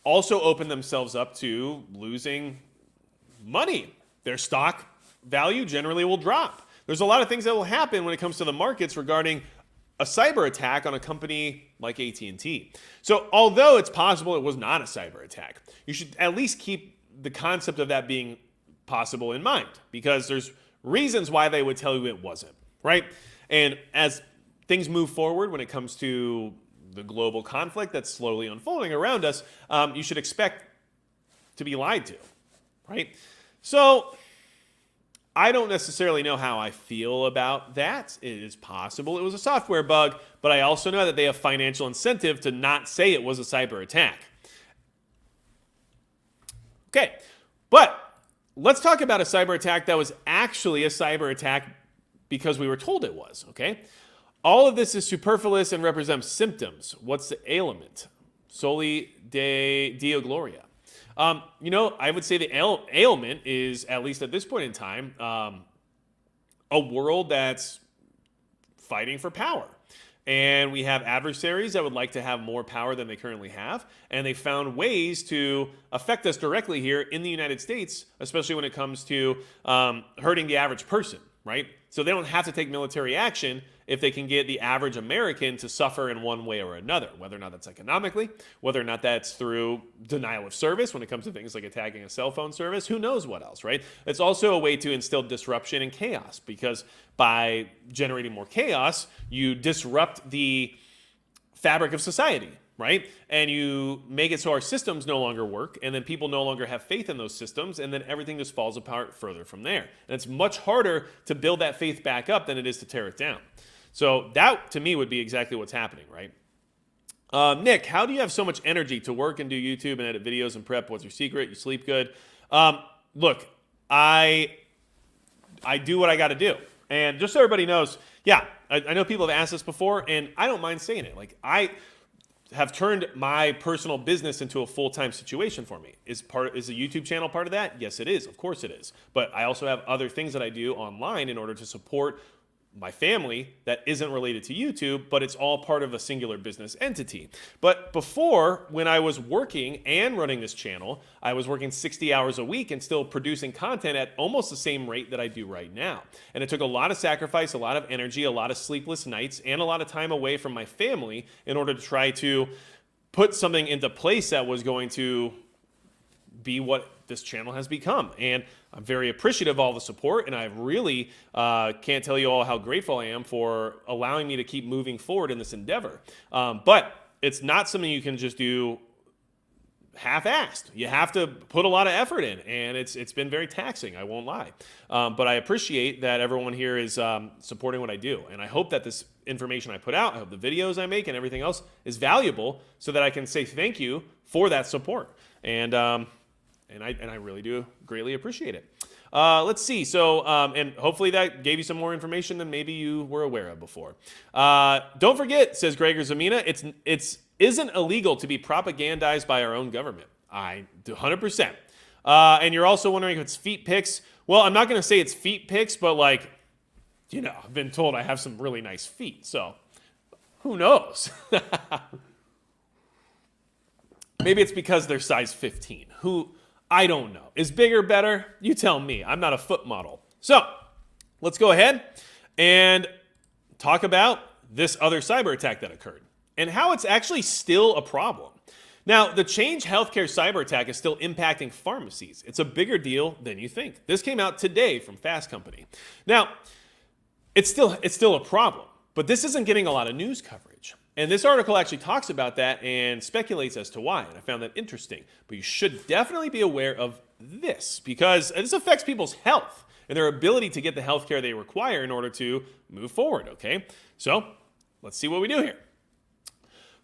also open themselves up to losing money. Their stock value generally will drop. There's a lot of things that will happen when it comes to the markets regarding a cyber attack on a company like AT&T. So although it's possible it was not a cyber attack, you should at least keep the concept of that being possible in mind, because there's reasons why they would tell you it wasn't, right? And as things move forward when it comes to the global conflict that's slowly unfolding around us, you should expect to be lied to, right? So I don't necessarily know how I feel about that. It is possible it was a software bug, but I also know that they have financial incentive to not say it was a cyber attack. Okay, but let's talk about a cyber attack that was actually a cyber attack because we were told it was, okay? All of this is superfluous and represents symptoms. What's the ailment? Soli Deo Gloria. I would say the ailment is, at least at this point in time, a world that's fighting for power. And we have adversaries that would like to have more power than they currently have. And they found ways to affect us directly here in the United States, especially when it comes to hurting the average person, right? So they don't have to take military action if they can get the average American to suffer in one way or another, whether or not that's economically, whether or not that's through denial of service when it comes to things like attacking a cell phone service, who knows what else, right? It's also a way to instill disruption and chaos, because by generating more chaos, you disrupt the fabric of society, right? And you make it so our systems no longer work, and then people no longer have faith in those systems, and then everything just falls apart further from there. And it's much harder to build that faith back up than it is to tear it down. So that, to me, would be exactly what's happening, right? Nick, how do you have so much energy to work and do YouTube and edit videos and prep? What's your secret? You sleep good? Look, I do what I got to do. And just so everybody knows, yeah, I know people have asked this before, and I don't mind saying it. Like, I have turned my personal business into a full-time situation for me. Is the YouTube channel part of that? Yes, it is. Of course it is. But I also have other things that I do online in order to support my family that isn't related to YouTube, but it's all part of a singular business entity. But before, when I was working and running this channel, I was working 60 hours a week and still producing content at almost the same rate that I do right now. And it took a lot of sacrifice, a lot of energy, a lot of sleepless nights, and a lot of time away from my family in order to try to put something into place that was going to be what this channel has become. And I'm very appreciative of all the support, and I really can't tell you all how grateful I am for allowing me to keep moving forward in this endeavor. But it's not something you can just do half-assed. You have to put a lot of effort in, and it's been very taxing, I won't lie. But I appreciate that everyone here is supporting what I do, and I hope that this information I put out, I hope the videos I make and everything else is valuable so that I can say thank you for that support. And I really do greatly appreciate it. Let's see. So, and hopefully that gave you some more information than maybe you were aware of before. Don't forget, says Gregor Zamina, it's isn't illegal to be propagandized by our own government. 100%. And you're also wondering if it's feet pics. Well, I'm not going to say it's feet pics, but like, I've been told I have some really nice feet. So who knows? Maybe it's because they're size 15. I don't know. Is bigger better? You tell me. I'm not a foot model. So let's go ahead and talk about this other cyber attack that occurred and how it's actually still a problem. Now, the Change Healthcare cyber attack is still impacting pharmacies. It's a bigger deal than you think. This came out today from Fast Company. Now, it's still a problem, but this isn't getting a lot of news coverage. And this article actually talks about that and speculates as to why, and I found that interesting. But you should definitely be aware of this, because this affects people's health and their ability to get the health care they require in order to move forward, okay? So let's see what we do here.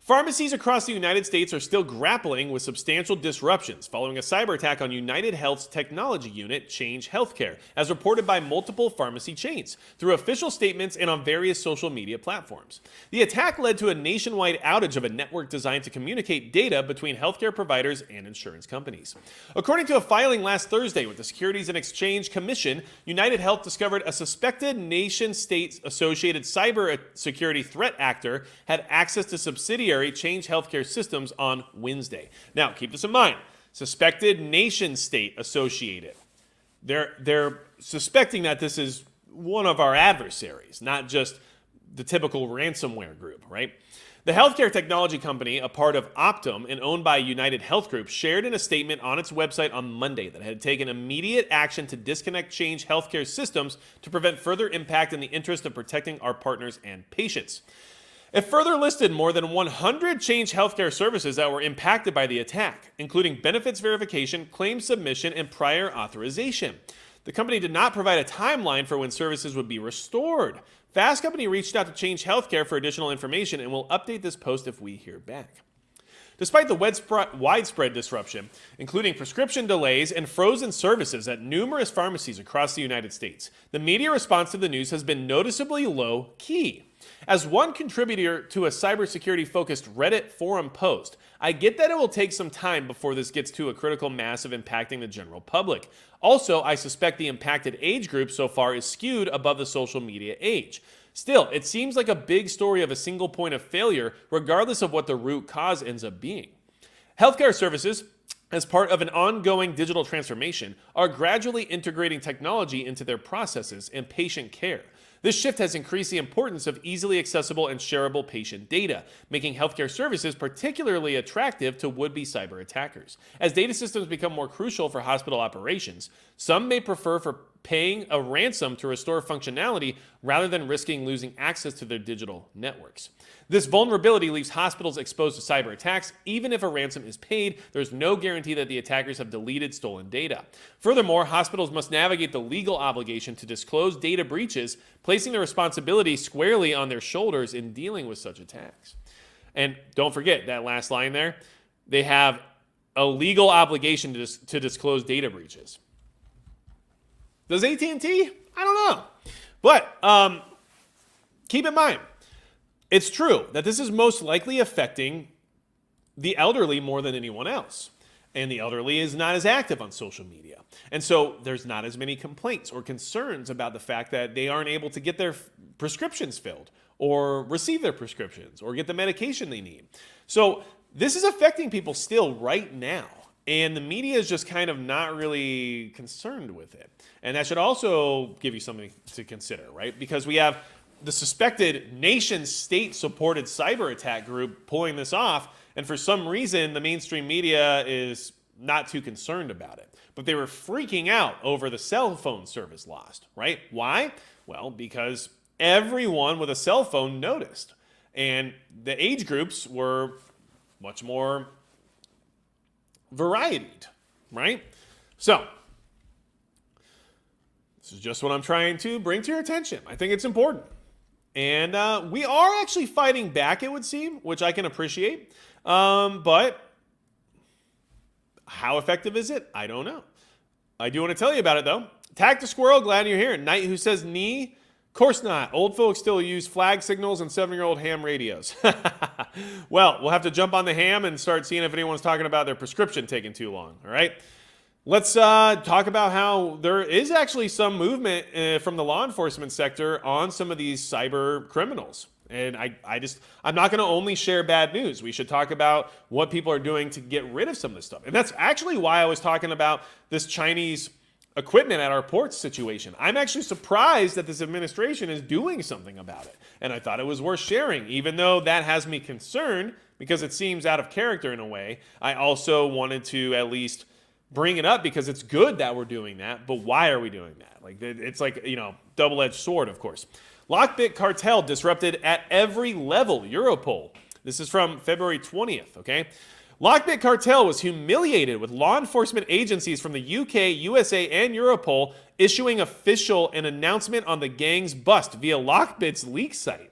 Pharmacies across the United States are still grappling with substantial disruptions following a cyber attack on United Health's technology unit, Change Healthcare, as reported by multiple pharmacy chains, through official statements and on various social media platforms. The attack led to a nationwide outage of a network designed to communicate data between healthcare providers and insurance companies. According to a filing last Thursday with the Securities and Exchange Commission, United Health discovered a suspected nation-state associated cyber security threat actor had access to subsidiary Change Healthcare systems on Wednesday. Now, keep this in mind. Suspected nation-state associated. They're suspecting that this is one of our adversaries, not just the typical ransomware group, right? The healthcare technology company, a part of Optum and owned by United Health Group, shared in a statement on its website on Monday that it had taken immediate action to disconnect Change Healthcare systems to prevent further impact in the interest of protecting our partners and patients. It further listed more than 100 Change Healthcare services that were impacted by the attack, including benefits verification, claim submission, and prior authorization. The company did not provide a timeline for when services would be restored. Fast Company reached out to Change Healthcare for additional information and will update this post if we hear back. Despite the widespread disruption, including prescription delays and frozen services at numerous pharmacies across the United States, the media response to the news has been noticeably low-key. As one contributor to a cybersecurity-focused Reddit forum post, I get that it will take some time before this gets to a critical mass of impacting the general public. Also, I suspect the impacted age group so far is skewed above the social media age. Still, it seems like a big story of a single point of failure, regardless of what the root cause ends up being. Healthcare services, as part of an ongoing digital transformation, are gradually integrating technology into their processes and patient care. This shift has increased the importance of easily accessible and shareable patient data, making healthcare services particularly attractive to would-be cyber attackers. As data systems become more crucial for hospital operations, some may prefer paying a ransom to restore functionality rather than risking losing access to their digital networks. This vulnerability leaves hospitals exposed to cyber attacks. Even if a ransom is paid, there's no guarantee that the attackers have deleted stolen data. Furthermore, hospitals must navigate the legal obligation to disclose data breaches, placing the responsibility squarely on their shoulders in dealing with such attacks. And don't forget that last line there. They have a legal obligation to disclose data breaches. Does AT&T? I don't know. But keep in mind, it's true that this is most likely affecting the elderly more than anyone else. And the elderly is not as active on social media. And so there's not as many complaints or concerns about the fact that they aren't able to get their prescriptions filled or receive their prescriptions or get the medication they need. So this is affecting people still right now. And the media is just kind of not really concerned with it. And that should also give you something to consider, right? Because we have the suspected nation-state supported cyber attack group pulling this off, and for some reason the mainstream media is not too concerned about it. But they were freaking out over the cell phone service lost, right? Why? Well, because everyone with a cell phone noticed. And the age groups were much more varied, right? So, this is just what I'm trying to bring to your attention. I think it's important. And we are actually fighting back, it would seem, which I can appreciate. But how effective is it? I don't know. I do want to tell you about it, though. Tack the Squirrel, glad you're here. Knight who says knee. Of course not. Old folks still use flag signals and 7-year-old ham radios. Well, we'll have to jump on the ham and start seeing if anyone's talking about their prescription taking too long, all right? Let's talk about how there is actually some movement from the law enforcement sector on some of these cyber criminals. And I'm not going to only share bad news. We should talk about what people are doing to get rid of some of this stuff. And that's actually why I was talking about this Chinese equipment at our ports situation. I'm actually surprised that this administration is doing something about it. And I thought it was worth sharing, even though that has me concerned because it seems out of character in a way. I also wanted to at least bring it up because it's good that we're doing that, but why are we doing that? Like, it's like, double-edged sword, of course. Lockbit cartel disrupted at every level, Europol. This is from February 20th, okay? Lockbit cartel was humiliated with law enforcement agencies from the UK, USA, and Europol issuing an announcement on the gang's bust via Lockbit's leak site.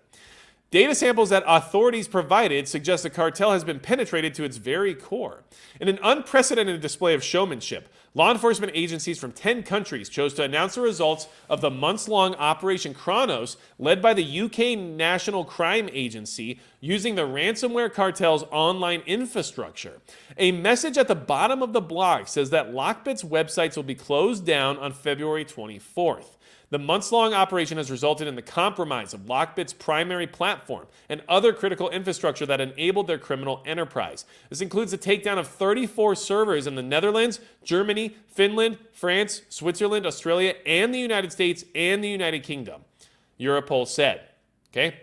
Data samples that authorities provided suggest the cartel has been penetrated to its very core. In an unprecedented display of showmanship, law enforcement agencies from 10 countries chose to announce the results of the months-long Operation Kronos, led by the UK National Crime Agency, using the ransomware cartel's online infrastructure. A message at the bottom of the blog says that Lockbit's websites will be closed down on February 24th. The months-long operation has resulted in the compromise of Lockbit's primary platform and other critical infrastructure that enabled their criminal enterprise. This includes the takedown of 34 servers in the Netherlands, Germany, Finland, France, Switzerland, Australia, and the United States and the United Kingdom, Europol said. Okay?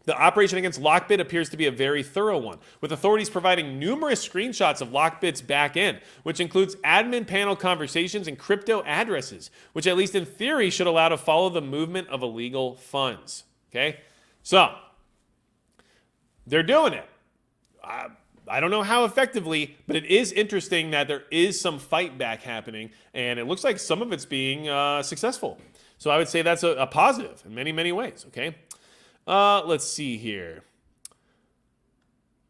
The operation against Lockbit appears to be a very thorough one, with authorities providing numerous screenshots of Lockbit's back end, which includes admin panel conversations and crypto addresses, which at least in theory should allow to follow the movement of illegal funds. Okay? So, they're doing it. I don't know how effectively, but it is interesting that there is some fight back happening, and it looks like some of it's being successful. So I would say that's a positive in many, many ways, okay? Let's see here.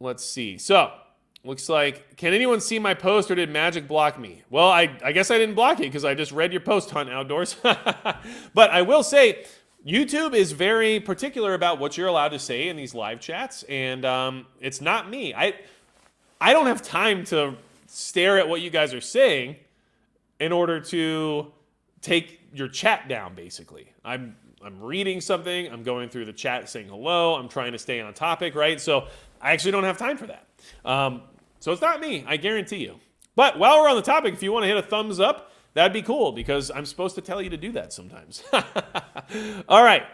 Let's see. So, looks like, can anyone see my post or did Magic block me? Well, I guess I didn't block you because I just read your post, Hunt Outdoors. But I will say, YouTube is very particular about what you're allowed to say in these live chats, and it's not me. I don't have time to stare at what you guys are saying in order to take your chat down, basically. I'm reading something, I'm going through the chat saying hello, I'm trying to stay on topic, right? So I actually don't have time for that. So it's not me, I guarantee you. But while we're on the topic, if you want to hit a thumbs up, that'd be cool because I'm supposed to tell you to do that sometimes. All right.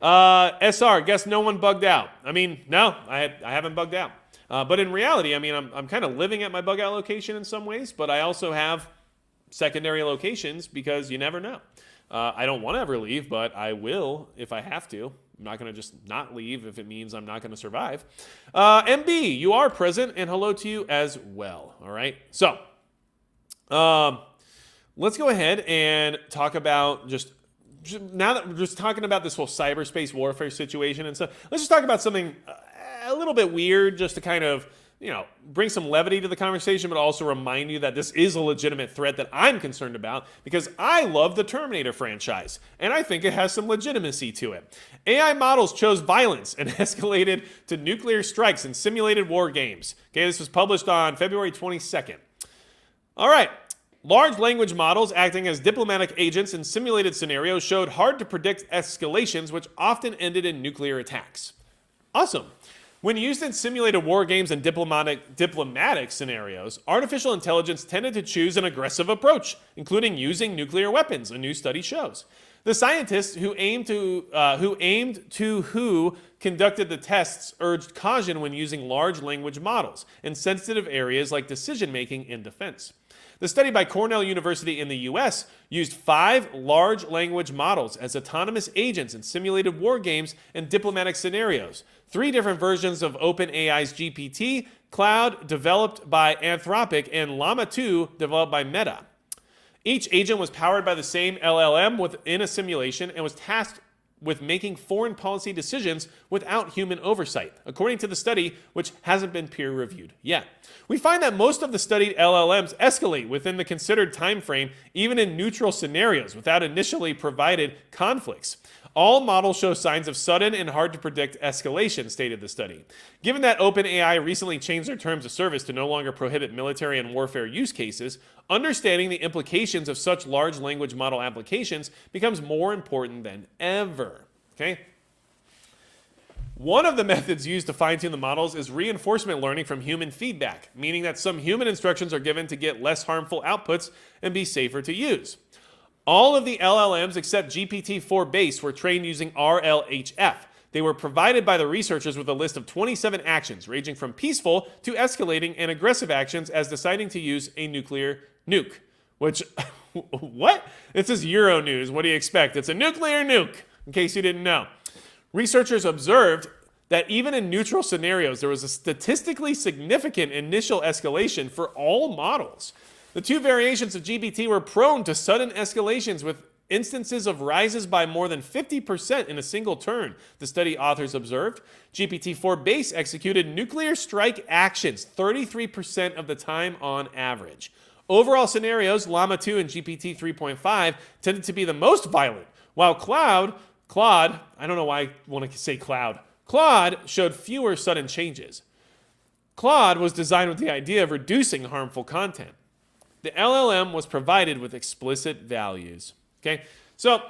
SR, guess no one bugged out. I mean, no, I haven't bugged out. But in reality, I mean, I'm kind of living at my bug out location in some ways, but I also have secondary locations because you never know. I don't want to ever leave, but I will if I have to. I'm not going to just not leave if it means I'm not going to survive. MB, you are present, and hello to you as well. All right. So, let's go ahead and talk about now that we're just talking about this whole cyberspace warfare situation and stuff. Let's just talk about something a little bit weird, just to kind of, bring some levity to the conversation, but also remind you that this is a legitimate threat that I'm concerned about because I love the Terminator franchise, and I think it has some legitimacy to it. AI models chose violence and escalated to nuclear strikes in simulated war games. Okay, this was published on February 22nd. All right. Large language models acting as diplomatic agents in simulated scenarios showed hard to predict escalations, which often ended in nuclear attacks. Awesome. When used in simulated war games and diplomatic scenarios, artificial intelligence tended to choose an aggressive approach, including using nuclear weapons, a new study shows. The scientists who conducted the tests urged caution when using large language models in sensitive areas like decision-making and defense. The study by Cornell University in the US used 5 large language models as autonomous agents in simulated war games and diplomatic scenarios. 3 different versions of OpenAI's GPT Cloud developed by Anthropic and Llama 2 developed by Meta. Each agent was powered by the same LLM within a simulation and was tasked with making foreign policy decisions without human oversight, according to the study, which hasn't been peer-reviewed yet. We find that most of the studied LLMs escalate within the considered time frame, even in neutral scenarios, without initially provided conflicts. All models show signs of sudden and hard-to-predict escalation, stated the study. Given that OpenAI recently changed their terms of service to no longer prohibit military and warfare use cases, understanding the implications of such large language model applications becomes more important than ever. Okay? One of the methods used to fine-tune the models is reinforcement learning from human feedback, meaning that some human instructions are given to get less harmful outputs and be safer to use. All of the LLMs except GPT-4 base were trained using RLHF. They were provided by the researchers with a list of 27 actions, ranging from peaceful to escalating and aggressive actions as deciding to use a nuclear nuke. Which, what? This is Euronews. What do you expect? It's a nuclear nuke, in case you didn't know. Researchers observed that even in neutral scenarios, there was a statistically significant initial escalation for all models. The 2 variations of GPT were prone to sudden escalations with instances of rises by more than 50% in a single turn, the study authors observed. GPT-4 base executed nuclear strike actions 33% of the time on average. Overall scenarios, Llama 2 and GPT 3.5 tended to be the most violent, while Claude, I don't know why I want to say Claude showed fewer sudden changes. Claude was designed with the idea of reducing harmful content. The LLM was provided with explicit values. Okay, so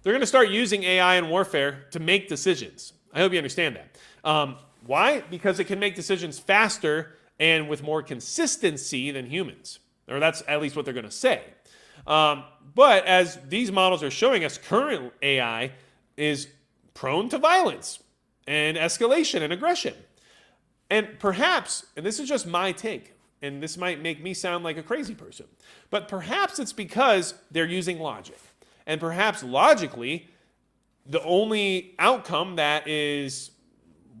they're going to start using AI in warfare to make decisions. I hope you understand that. Why? Because it can make decisions faster and with more consistency than humans. Or that's at least what they're going to say. But as these models are showing us, current AI is prone to violence and escalation and aggression. And perhaps, and this is just my take, and this might make me sound like a crazy person, but perhaps it's because they're using logic. And perhaps logically, the only outcome that is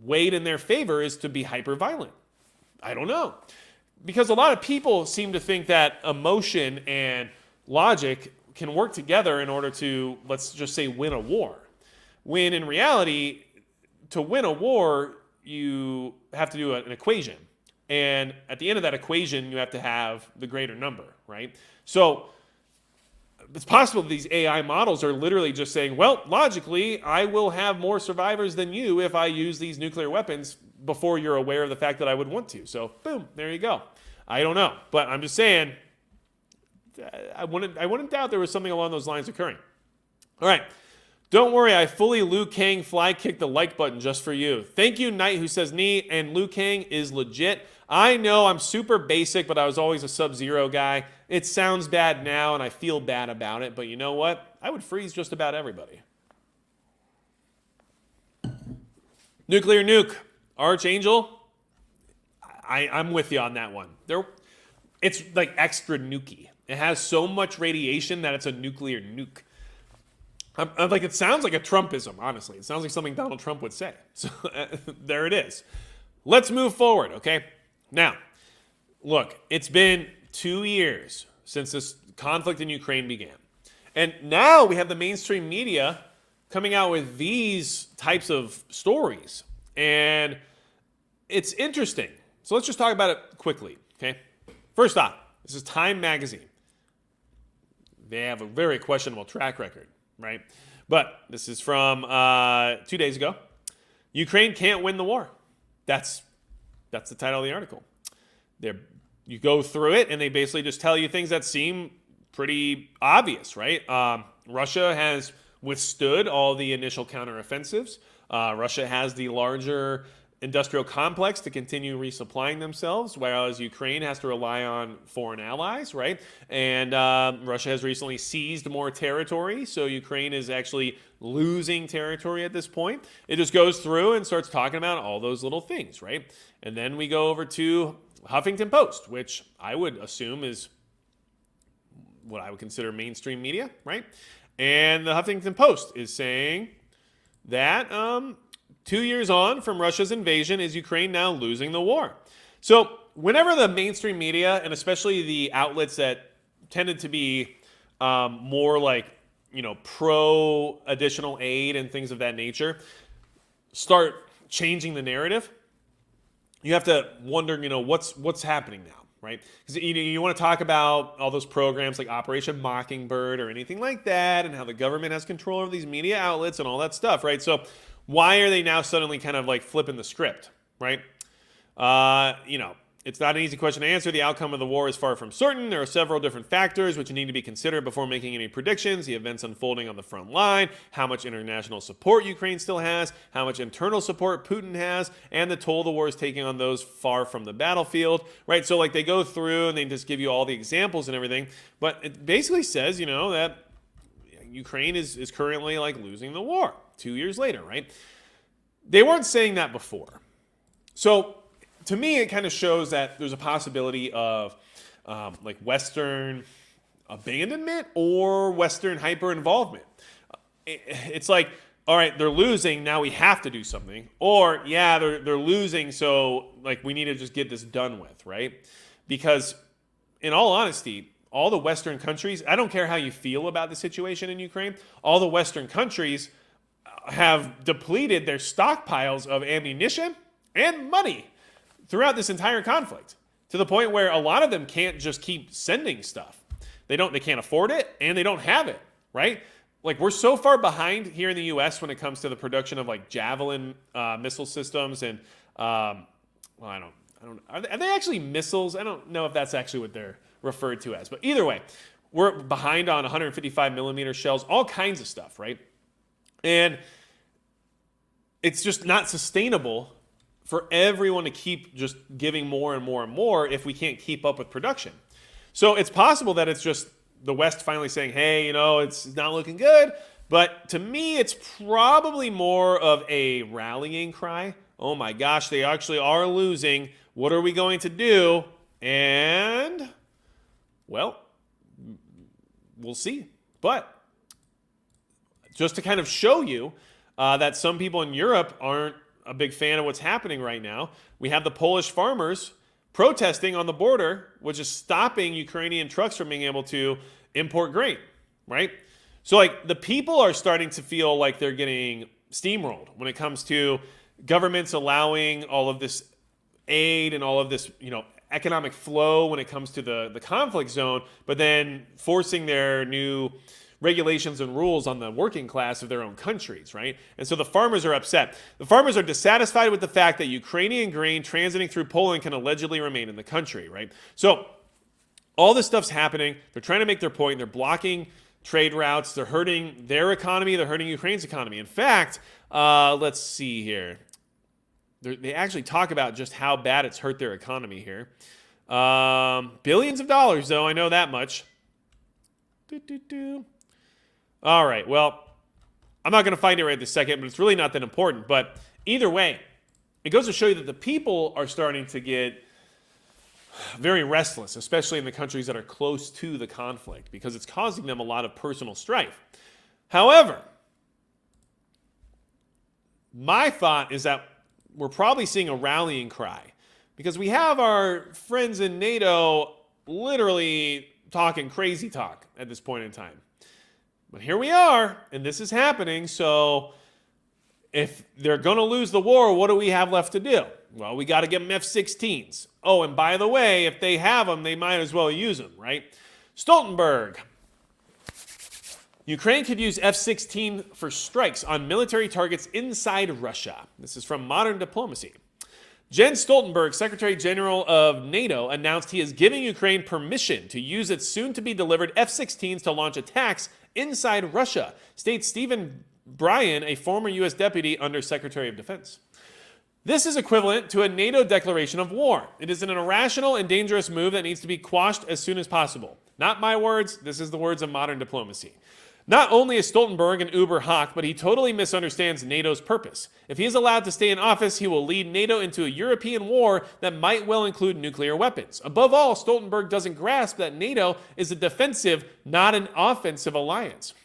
weighed in their favor is to be hyper-violent. I don't know. Because a lot of people seem to think that emotion and logic can work together in order to, let's just say, win a war. When in reality, to win a war, you have to do an equation. And at the end of that equation, you have to have the greater number, right? So it's possible these AI models are literally just saying, well, logically, I will have more survivors than you if I use these nuclear weapons before you're aware of the fact that I would want to. So boom, there you go. I don't know. But I'm just saying, I wouldn't doubt there was something along those lines occurring. All right. Don't worry, I fully Liu Kang fly kicked the like button just for you. Thank you, Knight, who says knee, and Liu Kang is legit. I know I'm super basic, but I was always a Sub-Zero guy. It sounds bad now, and I feel bad about it, but you know what? I would freeze just about everybody. Nuclear nuke. Archangel, I'm with you on that one. It's like extra nukey. It has so much radiation that it's a nuclear nuke. I'm like, it sounds like a Trumpism, honestly. It sounds like something Donald Trump would say. So there it is. Let's move forward, okay? Now, look, it's been 2 years since this conflict in Ukraine began. And now we have the mainstream media coming out with these types of stories. And it's interesting. So let's just talk about it quickly, okay? First off, this is Time Magazine. They have a very questionable track record, right? But this is from 2 days ago. Ukraine can't win the war. That's the title of the article. You go through it, and they basically just tell you things that seem pretty obvious, right? Russia has withstood all the initial counteroffensives. Russia has the larger industrial complex to continue resupplying themselves, whereas Ukraine has to rely on foreign allies, right? And Russia has recently seized more territory, so Ukraine is actually losing territory at this point. It just goes through and starts talking about all those little things, right? And then we go over to Huffington Post, which I would assume is what I would consider mainstream media, right? And the Huffington Post is saying that 2 years on from Russia's invasion, is Ukraine now losing the war? So whenever the mainstream media, and especially the outlets that tended to be more like, pro additional aid and things of that nature, start changing the narrative, you have to wonder, what's happening now, right? Because you want to talk about all those programs like Operation Mockingbird or anything like that, and how the government has control over these media outlets and all that stuff, right? So why are they now suddenly kind of like flipping the script, right? It's not an easy question to answer. The outcome of the war is far from certain. There are several different factors which need to be considered before making any predictions. The events unfolding on the front line, how much international support Ukraine still has, how much internal support Putin has, and the toll the war is taking on those far from the battlefield, right? So like they go through and they just give you all the examples and everything, but it basically says, that Ukraine is currently like losing the war 2 years later, right? They weren't saying that before. So to me, it kind of shows that there's a possibility of like Western abandonment or Western hyper-involvement. It's like, all right, they're losing, now we have to do something. Or, yeah, they're losing, so like we need to just get this done with, right? Because in all honesty, all the Western countries, I don't care how you feel about the situation in Ukraine, all the Western countries have depleted their stockpiles of ammunition and money throughout this entire conflict, to the point where a lot of them can't just keep sending stuff. They can't afford it, and they don't have it, right? Like, we're so far behind here in the U.S. when it comes to the production of like Javelin missile systems and I don't. Are they actually missiles? I don't know if that's actually what they're referred to as, but either way, we're behind on 155 millimeter shells, all kinds of stuff, right? And it's just not sustainable for everyone to keep just giving more and more and more if we can't keep up with production. So it's possible that it's just the West finally saying, hey, it's not looking good. But to me, it's probably more of a rallying cry. Oh my gosh, they actually are losing. What are we going to do? And, well, we'll see. But just to kind of show you that some people in Europe aren't a big fan of what's happening right now, we have the Polish farmers protesting on the border, which is stopping Ukrainian trucks from being able to import grain, right? So like the people are starting to feel like they're getting steamrolled when it comes to governments allowing all of this aid and all of this, economic flow when it comes to the conflict zone, but then forcing their new regulations and rules on the working class of their own countries, right? And so the farmers are upset. The farmers are dissatisfied with the fact that Ukrainian grain transiting through Poland can allegedly remain in the country, right? So all this stuff's happening. They're trying to make their point. They're blocking trade routes. They're hurting their economy. They're hurting Ukraine's economy. In fact, let's see here. They actually talk about just how bad it's hurt their economy here. Billions of dollars, though. I know that much. All right, well, I'm not going to find it right this second, but it's really not that important. But either way, it goes to show you that the people are starting to get very restless, especially in the countries that are close to the conflict, because it's causing them a lot of personal strife. However, my thought is that we're probably seeing a rallying cry, because we have our friends in NATO literally talking crazy talk at this point in time. But here we are, and this is happening, so if they're going to lose the war, what do we have left to do? Well, we got to get them F-16s. Oh, and by the way, if they have them, they might as well use them, right? Stoltenberg. Ukraine could use F-16 for strikes on military targets inside Russia. This is from Modern Diplomacy. Jens Stoltenberg, Secretary General of NATO, announced he is giving Ukraine permission to use its soon-to-be-delivered F-16s to launch attacks inside Russia, states Stephen Bryan, a former U.S. deputy under Secretary of Defense. This is equivalent to a NATO declaration of war. It is an irrational and dangerous move that needs to be quashed as soon as possible. Not my words, this is the words of Modern Diplomacy. Not only is Stoltenberg an uber hawk, but he totally misunderstands NATO's purpose. If he is allowed to stay in office, he will lead NATO into a European war that might well include nuclear weapons. Above all, Stoltenberg doesn't grasp that NATO is a defensive, not an offensive alliance.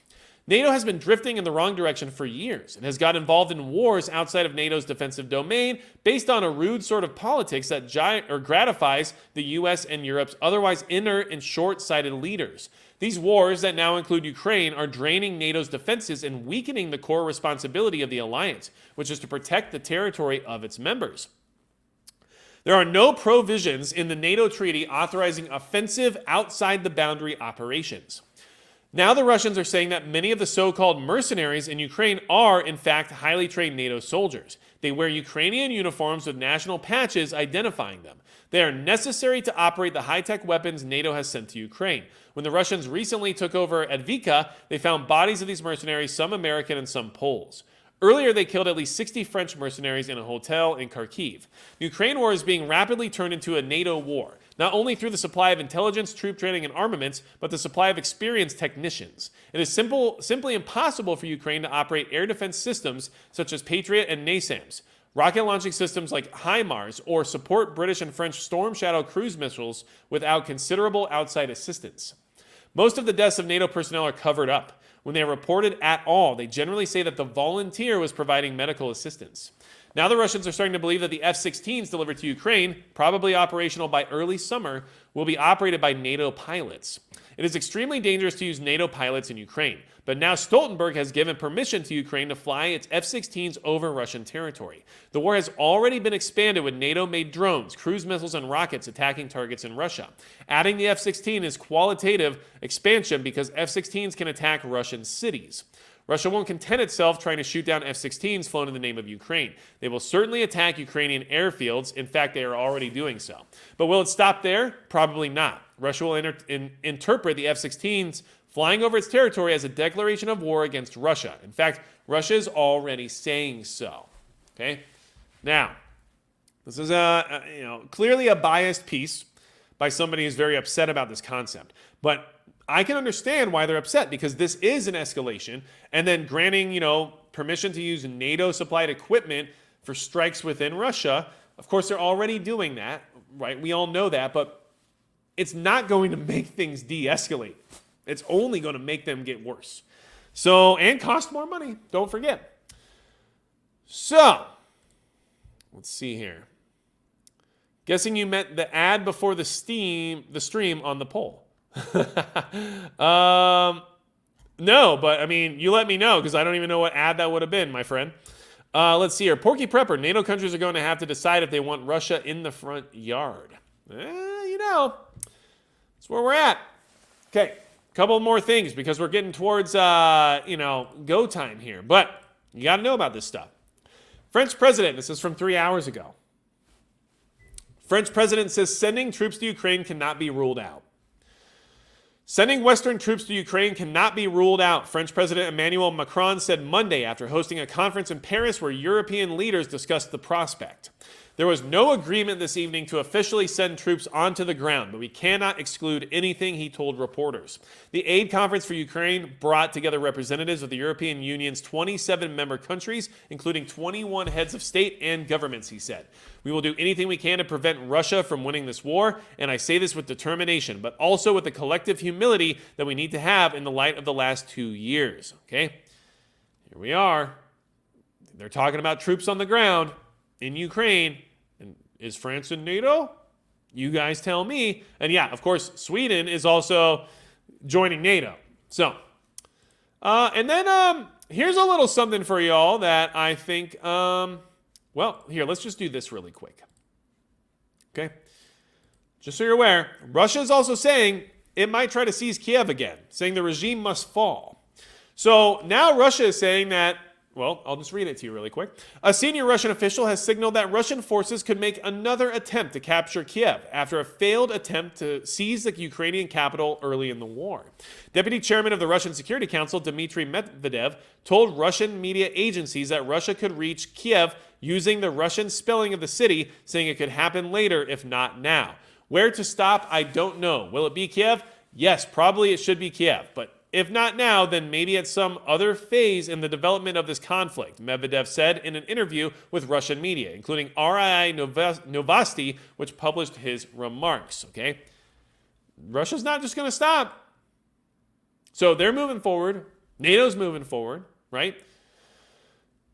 NATO has been drifting in the wrong direction for years and has got involved in wars outside of NATO's defensive domain based on a rude sort of politics that gratifies the US and Europe's otherwise inert and short-sighted leaders. These wars that now include Ukraine are draining NATO's defenses and weakening the core responsibility of the alliance, which is to protect the territory of its members. There are no provisions in the NATO treaty authorizing offensive outside-the-boundary operations. Now the Russians are saying that many of the so-called mercenaries in Ukraine are, in fact, highly trained NATO soldiers. They wear Ukrainian uniforms with national patches identifying them. They are necessary to operate the high-tech weapons NATO has sent to Ukraine. When the Russians recently took over Advika, they found bodies of these mercenaries, some American and some Poles. Earlier, they killed at least 60 French mercenaries in a hotel in Kharkiv. The Ukraine war is being rapidly turned into a NATO war, not only through the supply of intelligence, troop training, and armaments, but the supply of experienced technicians. It is simply impossible for Ukraine to operate air defense systems such as Patriot and NASAMS, rocket launching systems like HIMARS, or support British and French Storm Shadow cruise missiles without considerable outside assistance. Most of the deaths of NATO personnel are covered up. When they are reported at all, they generally say that the volunteer was providing medical assistance. Now the Russians are starting to believe that the F-16s delivered to Ukraine, probably operational by early summer, will be operated by NATO pilots. It is extremely dangerous to use NATO pilots in Ukraine, but now Stoltenberg has given permission to Ukraine to fly its F-16s over Russian territory. The war has already been expanded with NATO-made drones, cruise missiles, and rockets attacking targets in Russia. Adding the F-16 is qualitative expansion because F-16s can attack Russian cities. Russia won't content itself trying to shoot down F-16s flown in the name of Ukraine. They will certainly attack Ukrainian airfields. In fact, they are already doing so. But will it stop there? Probably not. Russia will interpret the F-16s flying over its territory as a declaration of war against Russia. In fact, Russia is already saying so. Okay? Now, this is clearly a biased piece by somebody who's very upset about this concept. But I can understand why they're upset, because this is an escalation, and then granting, permission to use NATO-supplied equipment for strikes within Russia. Of course, they're already doing that, right? We all know that, but it's not going to make things de-escalate. It's only going to make them get worse. So, and cost more money, don't forget. So, let's see here. Guessing you meant the ad before the stream on the poll. No, but I mean, you let me know, because I don't even know what ad that would have been, my friend. Let's see here. Porky Prepper. NATO countries are going to have to decide if they want Russia in the front yard. That's where we're at. Okay, a couple more things, because we're getting towards, go time here. But you got to know about this stuff. French president, this is from 3 hours ago. French president says sending troops to Ukraine cannot be ruled out. Sending Western troops to Ukraine cannot be ruled out, French President Emmanuel Macron said Monday after hosting a conference in Paris where European leaders discussed the prospect. There was no agreement this evening to officially send troops onto the ground, but we cannot exclude anything, he told reporters. The aid conference for Ukraine brought together representatives of the European Union's 27 member countries, including 21 heads of state and governments, he said. We will do anything we can to prevent Russia from winning this war, and I say this with determination, but also with the collective humility that we need to have in the light of the last 2 years. Okay? Here we are. They're talking about troops on the ground in Ukraine. And is France in NATO? You guys tell me. And yeah, of course, Sweden is also joining NATO. So, and then here's a little something for y'all that I think, here, let's just do this really quick. Okay? Just so you're aware, Russia is also saying it might try to seize Kiev again, saying the regime must fall. So now Russia is saying that, well, I'll just read it to you really quick. A senior Russian official has signaled that Russian forces could make another attempt to capture Kiev after a failed attempt to seize the Ukrainian capital early in the war. Deputy chairman of the Russian Security Council, Dmitry Medvedev, told Russian media agencies that Russia could reach Kiev using the Russian spelling of the city, saying it could happen later if not now. Where to stop, I don't know. Will it be Kiev? Yes, probably it should be Kiev, but if not now, then maybe at some other phase in the development of this conflict, Medvedev said in an interview with Russian media, including RIA Novosti, which published his remarks. Okay, Russia's not just going to stop. So they're moving forward. NATO's moving forward, right?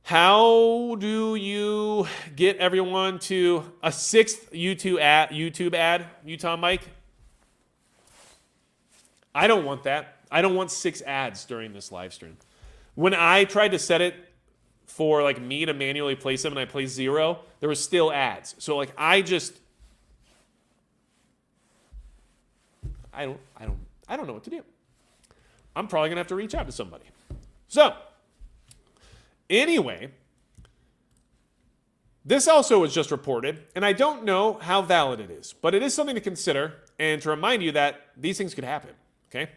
How do you get everyone to a sixth YouTube ad, Utah Mike? I don't want that. I don't want 6 ads during this live stream. When I tried to set it for like me to manually place them and I placed 0, there was still ads. So like I don't know what to do. I'm probably gonna have to reach out to somebody. So anyway, this also was just reported, and I don't know how valid it is, but it is something to consider and to remind you that these things could happen. Okay?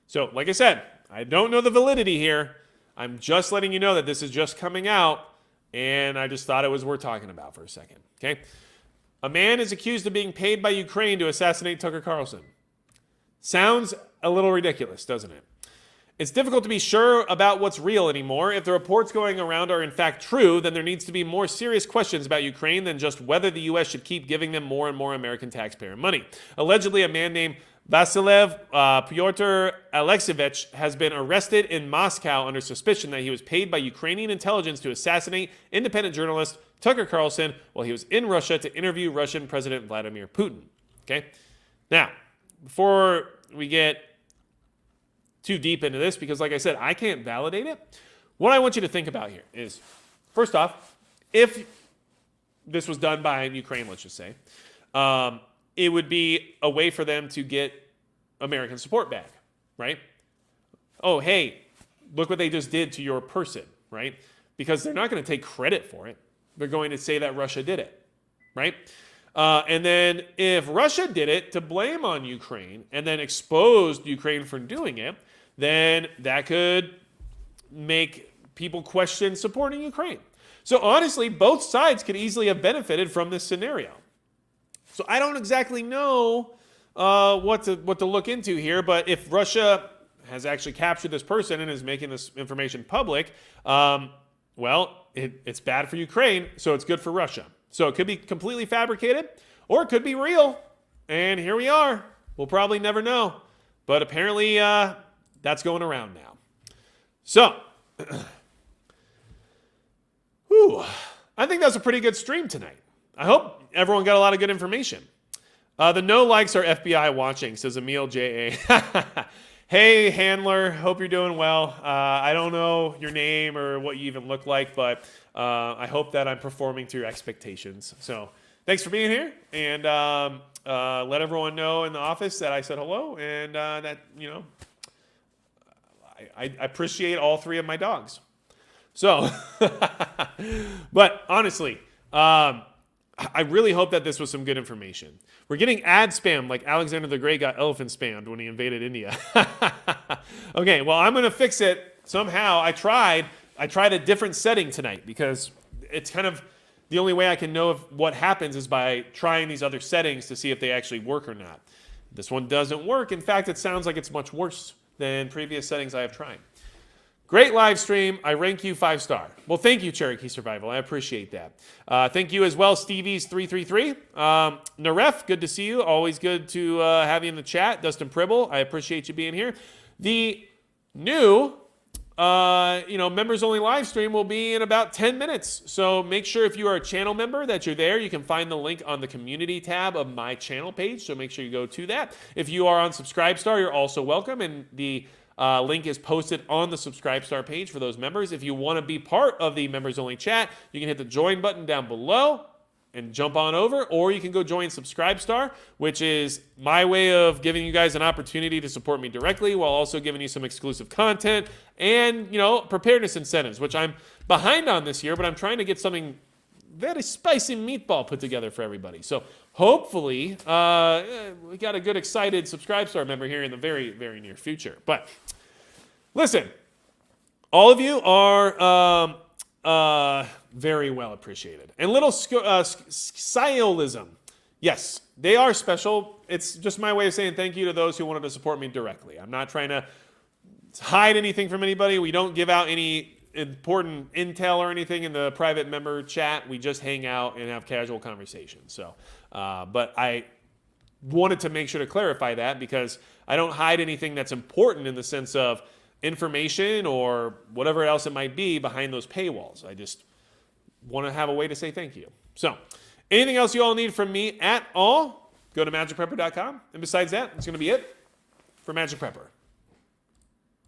So, like I said, I don't know the validity here. I'm just letting you know that this is just coming out, and I just thought it was worth talking about for a second. Okay? A man is accused of being paid by Ukraine to assassinate Tucker Carlson. Sounds a little ridiculous, doesn't it? It's difficult to be sure about what's real anymore. If the reports going around are in fact true, then there needs to be more serious questions about Ukraine than just whether the U.S. should keep giving them more and more American taxpayer money. Allegedly, a man named Vasilev Pyotr Alexeyevich has been arrested in Moscow under suspicion that he was paid by Ukrainian intelligence to assassinate independent journalist Tucker Carlson while he was in Russia to interview Russian President Vladimir Putin. Okay? Now, before we get too deep into this, because like I said, I can't validate it, what I want you to think about here is, first off, if this was done by Ukraine, let's just say, it would be a way for them to get American support back, right? Oh, hey, look what they just did to your person, right? Because they're not going to take credit for it. They're going to say that Russia did it, right? And then if Russia did it to blame on Ukraine and then exposed Ukraine for doing it, then that could make people question supporting Ukraine. So honestly, both sides could easily have benefited from this scenario. So I don't exactly know what to look into here, but if Russia has actually captured this person and is making this information public, well, it's bad for Ukraine, so it's good for Russia. So it could be completely fabricated, or it could be real. And here we are. We'll probably never know. But apparently, that's going around now. So, I think that's a pretty good stream tonight. I hope everyone got a lot of good information. The no likes are FBI watching, says Emil J.A. Hey, handler, hope you're doing well. I don't know your name or what you even look like, but I hope that I'm performing to your expectations. So thanks for being here, and let everyone know in the office that I said hello, and that, you know, I appreciate all three of my dogs. So, but honestly, I really hope that this was some good information. We're getting ad spam like Alexander the Great got elephant spammed when he invaded India. Okay, well, I'm going to fix it somehow. I tried a different setting tonight because it's kind of the only way I can know if what happens is by trying these other settings to see if they actually work or not. This one doesn't work. In fact, it sounds like it's much worse than previous settings I have tried. Great live stream. I rank you 5-star. Well, thank you, Cherokee Survival. I appreciate that. Thank you as well, Stevie's333. Naref, good to see you. Always good to have you in the chat. Dustin Pribble, I appreciate you being here. The new, members only live stream will be in about 10 minutes. So make sure if you are a channel member that you're there. You can find the link on the community tab of my channel page. So make sure you go to that. If you are on Subscribestar, you're also welcome. And the link is posted on the Subscribestar page for those members. If you want to be part of the members only chat, you can hit the join button down below and jump on over, or you can go join Subscribestar, which is my way of giving you guys an opportunity to support me directly while also giving you some exclusive content and, preparedness incentives, which I'm behind on this year, but I'm trying to get something very spicy meatball put together for everybody. So hopefully we got a good, excited Subscribestar member here in the very, very near future. But listen, all of you are very well appreciated. And little sciolism, yes, they are special. It's just my way of saying thank you to those who wanted to support me directly. I'm not trying to hide anything from anybody. We don't give out any important intel or anything in the private member chat. We just hang out and have casual conversations. So, but I wanted to make sure to clarify that because I don't hide anything that's important in the sense of information or whatever else it might be behind those paywalls. I just want to have a way to say thank you. So, anything else you all need from me at all, go to magicprepper.com. And besides that, it's going to be it for Magic Prepper.